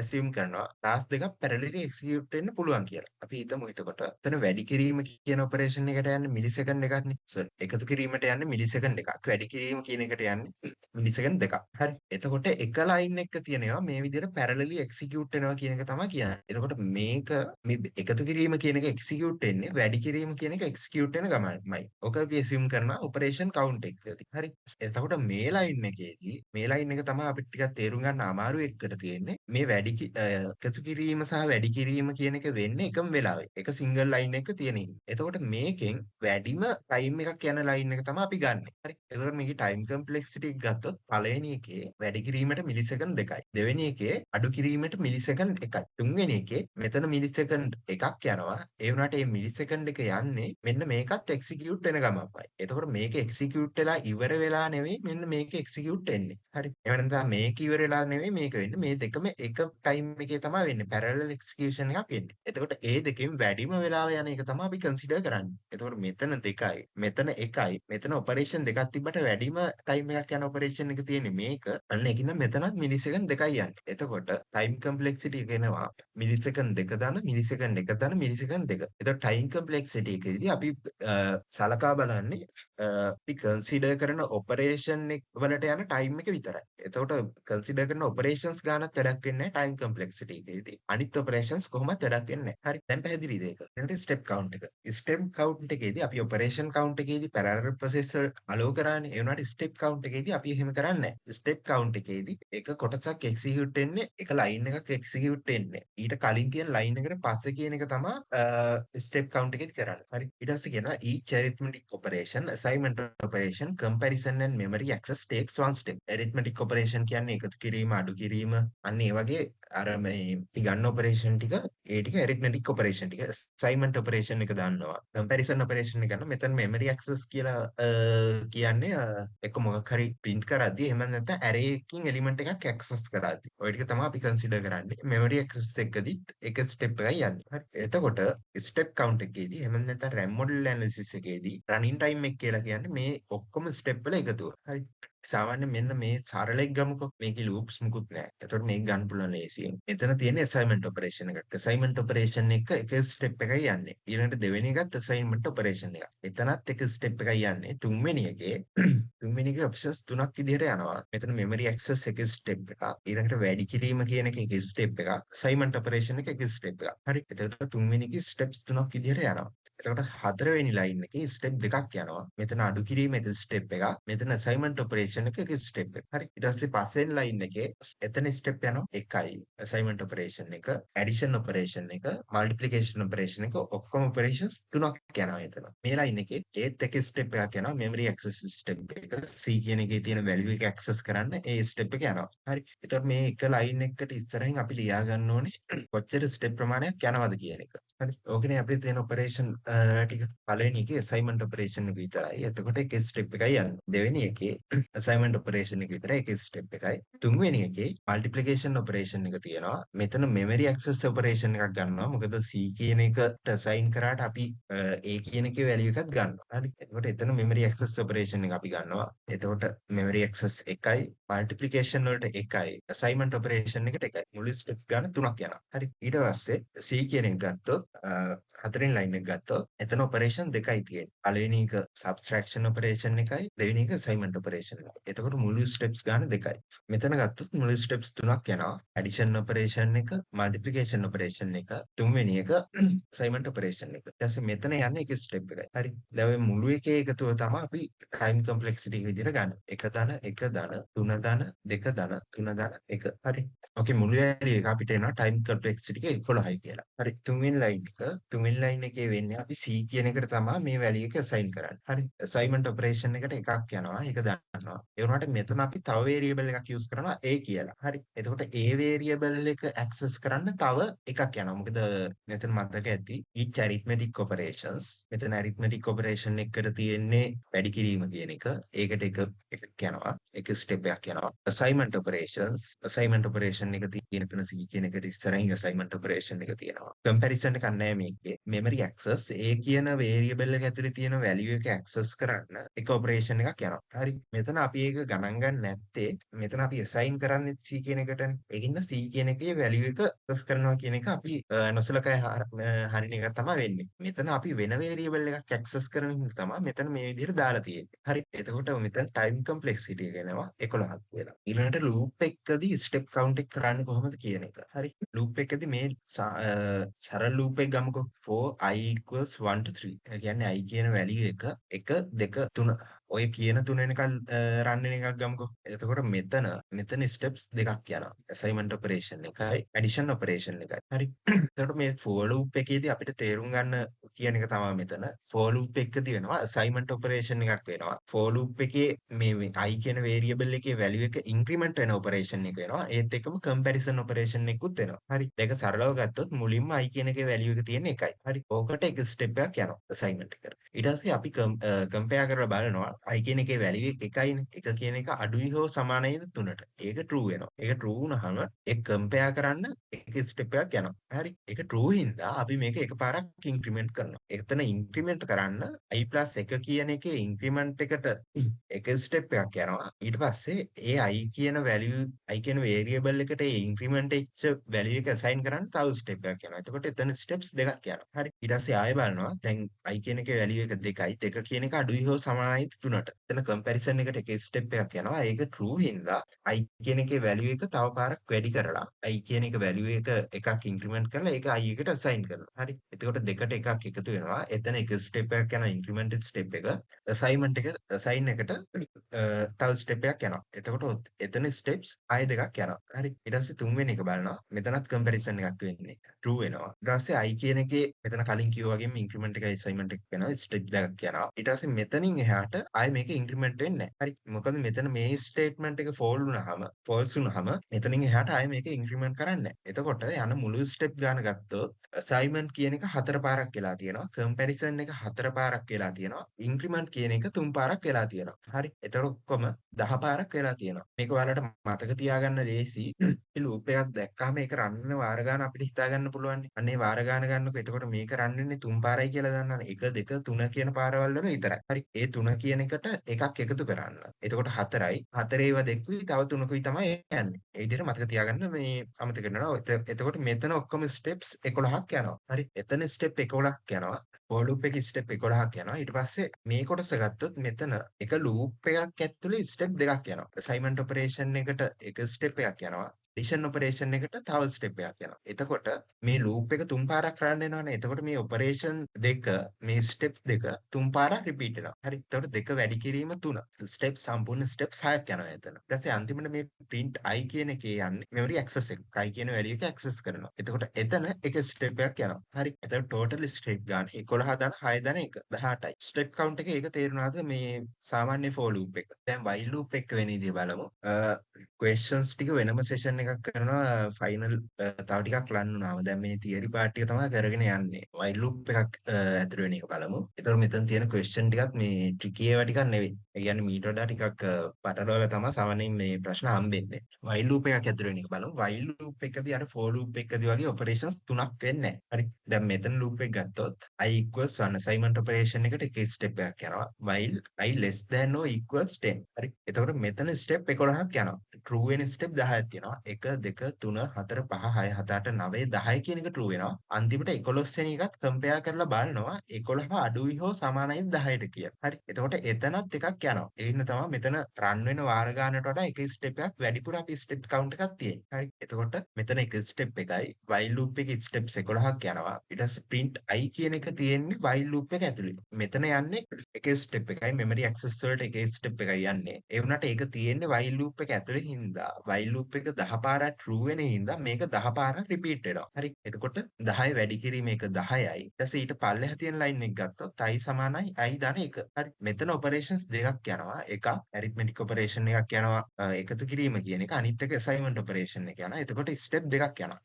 assume කරනවා ටාස්ක් දෙකක් පැරලලි එක්සිකියුට් වෙන්න පුළුවන් කියලා. අපි හිතමු එතකොට එතන වැඩි කිරීම කියන ඔපරේෂන් එකට යන්නේ මිලිසෙකන්ඩ් එකක්නේ. සෝරි. එකතු කිරීමට යන්නේ මිලිසෙකන්ඩ් එකක්. වැඩි කිරීම කියන එකට යන්නේ මිලිසෙකන්ඩ් දෙකක්. හරි. එතකොට එක ලයින් එක තියෙනවා මේ විදිහට පැරලලි එක්සිකියුට් වෙනවා කියන එක තමයි කියන්නේ. එතකොට මේක මේ එකතු කිරීම කියන එක එක්සිකියුට් වෙන්නේ වැඩි කිරීම කියන එක එක්සිකියුට් වෙන ගමන්මයි. ඔක අපි assume කරනවා ඔපරේෂන් කවුන්ට් එකකදී. හරි. එතකොට මේ ලයින් එකේදී මේ ලයින් එක තමයි අපිට ටිකක් තේරුම් ගන්න අමාරු එකට තියෙන්නේ. මේ එකතු කිරීම සහ වැඩි කිරීම කියන එක වෙන්නේ එකම වෙලාවේ. එක සිංගල් ලයින් එක තියෙන හින්දා. එතකොට මේකෙන් වැඩිම ටයිම් එකක් යන ලයින් එක තමයි අපි ගන්නෙ. හරි. එතකොට මේකේ ටයිම් කම්ප්ලෙක්සිටි එක ගත්තොත් පළවෙනි එකේ වැඩි කිරීමට මිලිසෙකන්ඩ් 2යි. දෙවෙනි එකේ අඩු කිරීමට මිලිසෙකන්ඩ් 1යි. තුන්වෙනි එකේ මෙතන මිලිසෙකන්ඩ් 1ක් යනවා. ඒ වුණාට මේ මිලිසෙකන්ඩ් එක යන්නේ මෙන්න මේකත් එක්සිකියුට් වෙන ගමන්මයි. එතකොට මේක එක්සිකියුට් වෙලා ඉවර වෙලා නෙවෙයි මෙන්න මේක එක්සිකියුට් වෙන්නේ. හරි. එහෙම නැත්නම් මේක ඉවර වෙලා නෙවෙයි මේක වෙන්නේ. මේ දෙකම එක ටයිම් එකේ තමයි වෙන්නේ. පැරලල් එක්සිකියුෂන් එකක් වෙන්නේ. එතකොට ඒ දෙකෙන් වැඩිම වෙලාව යන එක තමයි අපි කන්සිඩර් කරන්නේ. එතකොට මෙතන 2යි, මෙතන 1යි, මෙතන ඔපරේෂන් දෙකක් තිබ්බට වැඩිම ටයිම් එකක් යන ඔපරේෂන් එක තියෙන්නේ මේක. අන්න ඒකින්ද මෙතනත් මිලිසෙකන්ඩ් 2යි යන්නේ. එතකොට ටයිම් කම්ප්ලෙක්සිටි එක එනවා මිලිසෙකන්ඩ් 2 දාන මිලිසෙකන්ඩ් 1 දාන මිලිසෙකන්ඩ් 2. එතකොට ටයිම් කම්ප්ලෙක්සිටි එකේදී අපි සලකා බලන්නේ අපි කන්සිඩර් කරන ඔපරේෂන් එක වලට යන ටයිම් එක විතරයි. එතකොට කන්සිඩර් කරන ඔපරේෂන්ස් ගානත් වැඩක් වෙන්නේ නැහැ ටයිම් කම්ප්ලෙක්සිටි එකේදී. අනිත් ඔපරේෂන්ස් කොහොමත් වැඩක් වෙන්නේ නැහැ. හරි. දැන් පැහැදිලිද ඒක? ඊළඟට ස්ටෙප් කවුන්ට් එක. ස්ටෙප් කවුන්ට් එකේදී අපි ඔපරේෂන් කවුන්ට් එකේදී පැරලල් ප්‍රොසෙස් වල අලෝ කරානේ. ඒ වුණාට ස්ටෙප් කවුන්ට් එකේදී අපි එහෙම කරන්නේ නැහැ. ස්ටෙප් කවුන්ට් එකේදී එක කොටසක් එක්සිකියුට් වෙන්නේ එක ලයින් එකක් එක්සිකියුට් වෙන්නේ. ඊට කලින් තියෙන ලයින් එකට පස්සේ කියන එක තමයි ස්ටෙප් කවුන්ට් එකේදී කරන්නේ. හරි. ඊට පස්සේ කියනවා each arithmetic operation, assignment operation, comparison and memory access takes one step. arithmetic operation කියන්නේ එකතු කිරීම, අඩු කිරීම, අන්න ඒ වගේ අර මේ අපි ගන්න ඔපරේෂන් ටික ඒ ටික arithmetic operation ටික. assignment operation එක දන්නවා. comparison operation එක ගන්න මෙතන memory access කියලා කියන්නේ එක මොකක් හරි print කරද්දී එහෙම නැත්නම් array එකකින් element එකක් access කරද්දී. ඔය ටික තමයි අපි consider කරන්නේ. memory access එකදීත් එක step එකයි යන්නේ. හරි. එතකොට step count එකේදී එහෙම නැත්නම් RAM model analysis එකේදී running time එක කියලා කියන්නේ මේ ඔක්කොම step වල එකතුව. හරි. සාමාන්‍ය මෙන්න මේ සරලෙක් ගමුකෝ. මේකේ loops මුකුත් නැහැ. එතකොට මේක ගන්න පුළුවන් ලේසියෙන්. එතන තියෙන assignment operation එකක්. assignment operation එක step එකයි යන්නේ. ඊළඟට දෙවෙනි එකත් assignment operation එකක්. එතනත් එක step එකයි යන්නේ. තුන්වෙනි එකේ options තුනක් විදිහට යනවා. මෙතන memory access එක step එකක්. ඊළඟට වැඩි කිරීම කියන එක step එකක්. assignment operation එක step එකක්. හරි. එතකොට තුන්වෙනි එකේ steps තුනක් විදිහට යනවා. එතකොට හතරවෙනි ලයින් එකේ ස්ටෙප් දෙකක් යනවා. මෙතන අඩු කිරීම එක ස්ටෙප් එකක්. මෙතන assignment operation එක ස්ටෙප් එකක්. හරි. ඊට පස්සේ පස්වෙනි ලයින් එකේ එතන ස්ටෙප් යනවා එකයි. assignment operation එක, addition operation එක, multiplication operation එක ඔක්කොම operations තුනක් යනවා එතන. මේ ලයින් එකේ ඒත් එක ස්ටෙප් එකක් යනවා memory access ස්ටෙප් එක. C කියන එකේ තියෙන value එක access කරන්න ඒ ස්ටෙප් එක යනවා. හරි. එතකොට මේ එක ලයින් එකකට ඉස්සරහින් අපි ලියා ගන්න ඕනේ කොච්චර ස්ටෙප් ප්‍රමාණයක් යනවද කියන එක. හරි. ඕකනේ අපිට තියෙන ඔපරේෂන් ටික. පළවෙනි එකේ assignment operation එක විතරයි. එතකොට එක ස්ටෙප් එකයි යන්නේ. දෙවෙනි එකේ assignment operation එක විතරයි එක ස්ටෙප් එකයි. තුන්වෙනි එකේ multiplication operation එක තියෙනවා. මෙතන memory access operation එකක් ගන්නවා. මොකද C කියන එකට assign කරාට අපි A කියන එකේ value එකක් ගන්නවා. හරි. එතකොට එතන memory access operation එක අපි ගන්නවා. එතකොට memory access එකයි, multiplication වලට එකයි, assignment operation එකට එකයි. මුළු ස්ටෙප්ස් ගන්න තුනක් යනවා. හරි. ඊට පස්සේ C කියන එක ගත්තොත් හතරෙන් ලයින් එක ගත්තොත් එතන ඔපරේෂන් දෙකයි තියෙන්නේ. පළවෙනි එක subtraction operation එකයි, දෙවෙනි එක assignment operation එකයි. එතකොට මුළු steps ගන්න දෙකයි. මෙතන ගත්තොත් මුළු steps තුනක් යනවා. addition operation එක, multiplication operation එක, තුන්වෙනි එක assignment operation එක. ඊට පස්සේ මෙතන යන්නේ එක step එකයි. හරි. දැන් ඔය මුළු එකේ එකතුව තමයි අපි time complexity එක විදිහට ගන්න. 1 ධන 1 ධන 3 ධන 2 ධන 3 ධන 1. හරි. ඕකේ මුළු වැලිය එක අපිට එනවා time complexity එක 11යි කියලා. හරි. තුන්වෙනි ලයින් එකේ වෙන්නේ අපි C කියන එකට තමයි මේ වැලිය එක assign කරන්නේ. හරි. assignment operation එකට එකක් යනවා. ඒක දන්නවා. ඒ වුණාට මෙතන අපි තව variable එකක් use කරනවා A කියලා. හරි. එතකොට A variable එක access කරන්න තව එකක් යනවා. මොකද මෙතන මතක ඇති each arithmetic operations. මෙතන arithmetic operation එකට තියෙන්නේ වැඩි කිරීම කියන එක. ඒකට එකක් යනවා. එක step එකක් යනවා. assignment operation එක තියෙන තැන C කියන එකට ඉස්සරහින් assignment operation එක තියෙනවා. comparison එකක් නැහැ මේකේ. memory access A කියන variable එක ඇතුලේ තියෙන value එක access කරන්න එක operation එකක් යනවා. හරි. මෙතන අපි ඒක ගණන් ගන්න නැත්තේ මෙතන අපි assign කරන්නේ C කියන එකටනේ. ඒකින්ද C කියන එකේ value එක access කරනවා කියන එක අපි නොසලකා හරින එක තමයි වෙන්නේ. මෙතන අපි වෙන variable එකක් access කරන හින්දා තමයි මෙතන මේ විදිහට දාලා තියෙන්නේ. හරි. එතකොට මෙතන time complexity එක එනවා 11ක් කියලා. ඊළඟට loop එකකදී step count එක කරන්නේ කොහොමද කියන එක. හරි. loop එකකදී මේ සරල loop එක ගමුකෝ. for I equals 1 to 3. ඒ කියන්නේ I කියන value එක 1 2 3 ඔය කියන 3 වෙනකල් රන් වෙන එකක් ගමුකෝ. එතකොට මෙතන ස්ටෙප්ස් දෙකක් යනවා. assignment operation එකයි addition operation එකයි. හරි. එතකොට මේ for loop එකේදී අපිට තේරුම් ගන්න කියන එක තමයි මෙතන. for loop එකකදී වෙනවා assignment operation එකක් වෙනවා. for loop එකේ මේ i කියන variable එකේ value එක increment වෙන operation එක වෙනවා. ඒත් එක්කම comparison operation එකකුත් වෙනවා. හරි. ඒක සරලව ගත්තොත් මුලින්ම i කියන එකේ value එක තියෙන එකයි. හරි. ඕකට එක step එකක් යනවා assignment එකට. ඊට පස්සේ අපි compare කරලා බලනවා i කියන එකේ value එක එකයිනේ. එක කියන එක අඩුයි හෝ සමානයිද 3ට. ඒක true වෙනවා. ඒක true වුණාම ඒක compare කරන්න එක step එකක් යනවා. හරි. ඒක true හින්දා අපි මේක එකපාරක් increment කරනවා. එතන increment කරන්න i+1 කියන එකේ increment එකට එක step එකක් යනවා. ඊට පස්සේ ඒ i කියන value i කියන variable එකට ඒ increment වෙච්ච value එක assign කරන්න තව step එකක් යනවා. එතකොට එතන steps දෙකක් යනවා. හරි. ඊට පස්සේ ආයෙ බලනවා දැන් i කියන එකේ value එක 2යි. 2 කියන එක අඩුයි හෝ සමානයි 3ට. එතන comparison එකට එක step එකක් යනවා. ඒක true හින්දා i කියන එකේ value එක තව පාරක් වැඩි කරලා i කියන එක value එකක් increment කරලා ඒක i එකට assign කරනවා. හරි. එතකොට දෙකට එකක් එකතු වෙනවා. එතන එක step එකක් යනවා incremented step එක. assignment එක assign එකට තව step එකක් යනවා. එතකොට එතන steps ආයෙ දෙකක් යනවා. හරි. ඊට පස්සේ තුන්වෙනි එක බලනවා. මෙතනත් comparison එකක් වෙන්නේ. true වෙනවා. ඊට පස්සේ i කියන එකේ මෙතන කලින් කිව්වා වගේම increment එකයි assignment එක වෙනවා. step දෙකක් යනවා. ඊට පස්සේ මෙතනින් එහාට ආයෙ මේක increment වෙන්නේ නැහැ. හරි. මොකද මෙතන මේ statement එක false වුණාම එතනින් එහාට ආයෙ මේක increment කරන්නේ නැහැ. එතකොට යන මුළු step ගාන ගත්තොත් assignment කියන එක 4 පාරක් වෙලා තියෙනවා. comparison එක 4 පාරක් වෙලා තියෙනවා. increment කියන එක 3 පාරක් වෙලා තියෙනවා. හරි. එතකොට ඔක්කොම 10 පාරක් වෙලා තියෙනවා. මේක ඔයාලට මතක තියාගන්න ලේසි. මේ loop එකක් දැක්කම ඒක රන් වෙන වාර ගාන අපිට හිතා ගන්න පුළුවන්. අන්නේ වාර ගාන ගන්නකො. එතකොට මේක රන් වෙන්නේ 3 පාරයි කියලා දන්නවනේ. 1 2 3 කියන පාරවල් වල විතරයි. හරි. ඒ 3 කියන එකට එකක් එකතු කරන්න. එතකොට 4යි. 4 ඒවා දෙකුයි තව 3කුයි තමයි යන්නේ. ඒ විදිහට මතක තියාගන්න මේ අමතක කරනවා. එතකොට මෙතන ඔක්කොම steps 11ක් යනවා. හරි. එතන step 11ක් යනවා. for loop එකේ step 11ක් යනවා. ඊට පස්සේ මේ කොටස ගත්තොත් මෙතන එක loop එකක් ඇතුලේ step දෙකක් යනවා. assignment operation එකට එක step එකක් යනවා. addition operation එකට තව step එකක් යනවා. එතකොට මේ loop එක 3 පාරක් run වෙනවනේ. එතකොට මේ operation දෙක මේ steps දෙක 3 පාරක් repeat වෙනවා. හරි. එතකොට දෙක වැඩි කිරීම 3. step සම්පූර්ණ steps 6ක් යනවා එතන. ඊට පස්සේ අන්තිමට මේ print i කියන එකේ යන්නේ memory access එක. i කියන value එක access කරනවා. එතකොට එතන එක step එකක් යනවා. හරි. එතකොට total step ගන්න 11 දන 6 දන 1 18යි. step count එක ඒක තේරුණාද මේ සාමාන්‍ය for loop එක. දැන් while loop එක වෙන විදිය බලමු. questions ටික වෙනම session එකක් කරනවා final තව ටිකක් ලන් වුණාම දැන් මේ theory part ටික තමයි කරගෙන යන්නේ. while loop එකක් ඇතුළු වෙන එක බලමු. ඒතකොට මෙතන තියෙන question ටිකක් මේ tricky ඒවා ටිකක් නෙවෙයි. ඒ කියන්නේ මීට වඩා ටිකක් පටලවලා තමයි සාමාන්‍යයෙන් මේ ප්‍රශ්න හම්බෙන්නේ. while loop එකක් ඇතුළු වෙන එක බලමු. while loop එකදී අර for loop එකදී වගේ operations තුනක් වෙන්නේ නැහැ. හරි. දැන් මෙතන loop එක ගත්තොත් i equals 1 assignment operation එකට එක step එකක් යනවා. while i less than or equals 10. හරි. එතකොට මෙතන step 11ක් යනවා. true වෙන step 10ක් තියෙනවා. 1 2 3 4 5 6 7 8 9 10 කියන එක true වෙනවා. අන්තිමට 11 වෙනි එකත් compare කරලා බලනවා 11 අඩුයි හෝ සමානයි 10ට කියලා. හරි. එතකොට එතනත් එකක් යනවා. ඒ හින්දා තමයි මෙතන run වෙන වාර ගානට වඩා එක step එකක් වැඩිපුර අපි step count එකක් තියෙන්නේ. හරි. එතකොට මෙතන එක step එකයි while loop එකේ steps 11ක් යනවා. ඊට පස්සේ print i කියන එක තියෙන්නේ while loop එක ඇතුලේ. මෙතන යන්නේ එක step එකයි memory access වලට එක step එකයි යන්නේ. ඒ වුණාට ඒක තියෙන්නේ while loop එක ඇතුලේ හින්දා while loop එක 10 පාරක් true වෙන හින්දා මේක 10 පාරක් repeat වෙනවා. හරි. එතකොට 10 වැඩි කිරීම එක 10යි. ඊට පස්සේ ඊට පල්ලෙහා තියෙන line එක ගත්තොත් i සමානයි i ධන 1. හරි. මෙතන operations දෙකක් යනවා. එකක් arithmetic operation එකක් යනවා එකතු කිරීම කියන එක. අනිත් එක assignment operation එක යනවා. එතකොට step දෙකක් යනවා.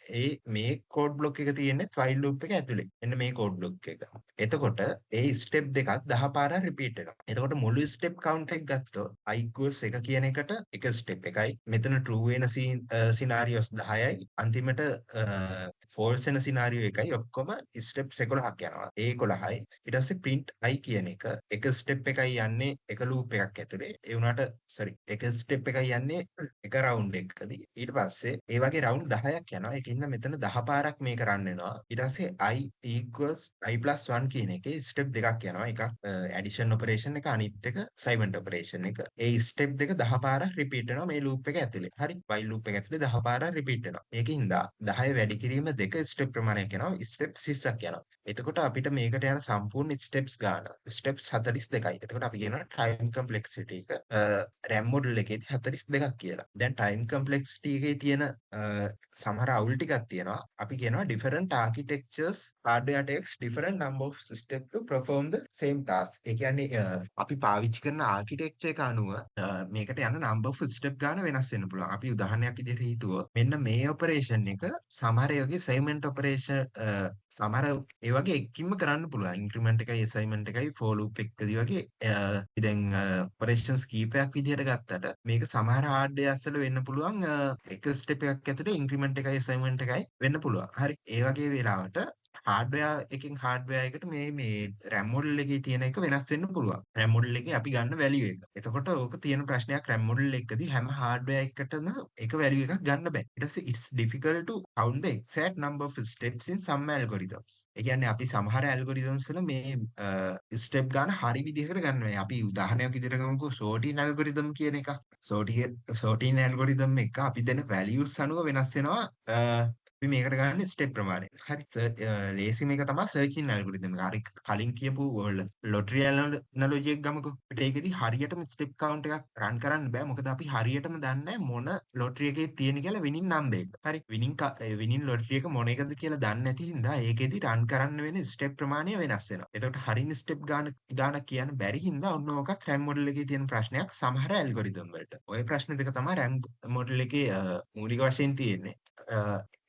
මේ code block එක තියෙන්නේ while loop එක ඇතුලේ. එන්න මේ code block එක. එතකොට ඒ step දෙකක් 10 පාරක් repeat වෙනවා. එතකොට මුළු step count එක ගත්තොත් i equals 1 කියන එකට එක step එකයි. මෙතන true වෙන scenarios 10යි. අන්තිමට false වෙන scenario එකයි. ඔක්කොම steps 11ක් යනවා. ඒ 11යි. ඊට පස්සේ print i කියන එක step එකයි යන්නේ එක loop එකක් ඇතුලේ. ඒ වුණාට sorry එක step එකයි යන්නේ එක round එකකදී. ඊට පස්සේ ඒ වගේ round 10ක් යනවා. ඒකින්ද මෙතන 10 පාරක් මේක run වෙනවා. ඊට පස්සේ i equals i+1 කියන එකේ step දෙකක් යනවා. එකක් addition operation එක අනිත් එක assignment operation එක. ඒ step දෙක 10 පාරක් repeat වෙනවා මේ loop එක ඇතුලේ. හරි. while loop එක ඇතුලේ 10 පාරක් රිපීට් වෙනවා. ඒකින්ද 10 වැඩි කිරීම 2 ස්ටෙප් ප්‍රමාණයක් යනවා. ස්ටෙප් 30ක් යනවා. එතකොට අපිට මේකට යන සම්පූර්ණ ස්ටෙප්ස් ගාන ස්ටෙප්ස් 42යි. එතකොට අපි කියනවා ටයිම් කම්ප්ලෙක්සිටි එක RAM මොඩල් එකේදී 42ක් කියලා. දැන් ටයිම් කම්ප්ලෙක්සිටි එකේ තියෙන සමහර අවුල් ටිකක් තියෙනවා. අපි කියනවා different architectures hardware takes different number of steps to perform the same task. ඒ කියන්නේ අපි පාවිච්චි කරන ආකිටෙක්චර් එක අනුව මේකට යන number of step ගාන වෙනස් වෙන්න පුළුවන්. අපි උදාහරණයක් විදිහට හිතුවොත් මෙන්න මේ ඔපරේෂන් එක සමහර ඒ වගේ segment operation සමහර ඒ වගේ එකකින්ම කරන්න පුළුවන්. ඉන්ක්‍රිමන්ට් එකයි assignment එකයි for loop එකදී වගේ දැන් ඔපරේෂන්ස් කීපයක් විදිහට ගත්තට මේක සමහර hardwares වල වෙන්න පුළුවන් එක ස්ටෙප් එකක් ඇතුලේ ඉන්ක්‍රිමන්ට් එකයි assignment එකයි වෙන්න පුළුවන්. හරි. ඒ වගේ වෙලාවට හાર્ඩ්වෙයාර් එකකින් හાર્ඩ්වෙයාර් එකට මේ RAM මොඩල් එකේ තියෙන එක වෙනස් වෙන්න පුළුවන්. RAM මොඩල් එකේ අපි ගන්න වැලියු එක. එතකොට ඕක තියෙන ප්‍රශ්නයක් RAM මොඩල් එකකදී හැම හાર્ඩ්වෙයාර් එකකටම එක වැලියු එකක් ගන්න බෑ. ඊට පස්සේ it's difficult to count the exact number of steps in some algorithms. ඒ කියන්නේ අපි සමහර algorithms වල මේ ස්ටෙප් ගන්න හරි විදිහකට ගන්න බෑ. අපි උදාහරණයක් විදිහට ගමුකෝ sorting algorithm කියන එක. sorting algorithm එක අපි දෙන values අනුව වෙනස් වෙනවා. අපි මේකට ගන්න ස්ටෙප් ප්‍රමාණය. හරි. ලේසිම එක තමයි සර්චින් ඇල්ගොරිතම් එක. හරි කලින් කියපු ලොටරි ඇනලොජි එක ගමුකෝ. අපිට ඒකෙදි හරියටම ස්ටෙප් කවුන්ට් එකක් රන් කරන්න බෑ. මොකද අපි හරියටම දන්නේ මොන ලොටරි එකේ තියෙන කියලා විනින් නම්බර් එක. හරි. විනින් ලොටරි එක මොන එකද කියලා දන්නේ නැති හින්දා ඒකෙදි රන් කරන්න වෙන ස්ටෙප් ප්‍රමාණය වෙනස් වෙනවා. එතකොට හරියන ස්ටෙප් ගානක් කියන්න බැරි හින්දා ඔන්න ඕකත් RAM මොඩල් එකේ තියෙන ප්‍රශ්නයක් සමහර ඇල්ගොරිතම් වලට. ওই ප්‍රශ්න දෙක තමයි RAM මොඩල් එකේ මූලික වශයෙන් තියෙන්නේ.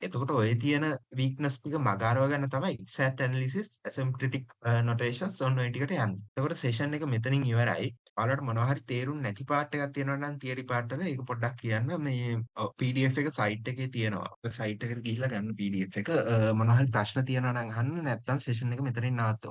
එතකොට ඔය තියෙන weakness ටික මගහරව ගන්න තමයි exact analysis asymptotic notations ඔන්න ඔය ටිකට යන්නේ. එතකොට session එක මෙතනින් ඉවරයි. ඔයාලට මොනවා හරි තේරුම් නැති part එකක් තියෙනවා නම් theory part වල ඒක පොඩ්ඩක් කියන්න. මේ PDF එක site එකේ තියෙනවා. site එකට ගිහිල්ලා ගන්න PDF එක මොනවා හරි ප්‍රශ්න තියෙනවා නම් අහන්න. නැත්නම් session එක මෙතනින් නවත්තමු.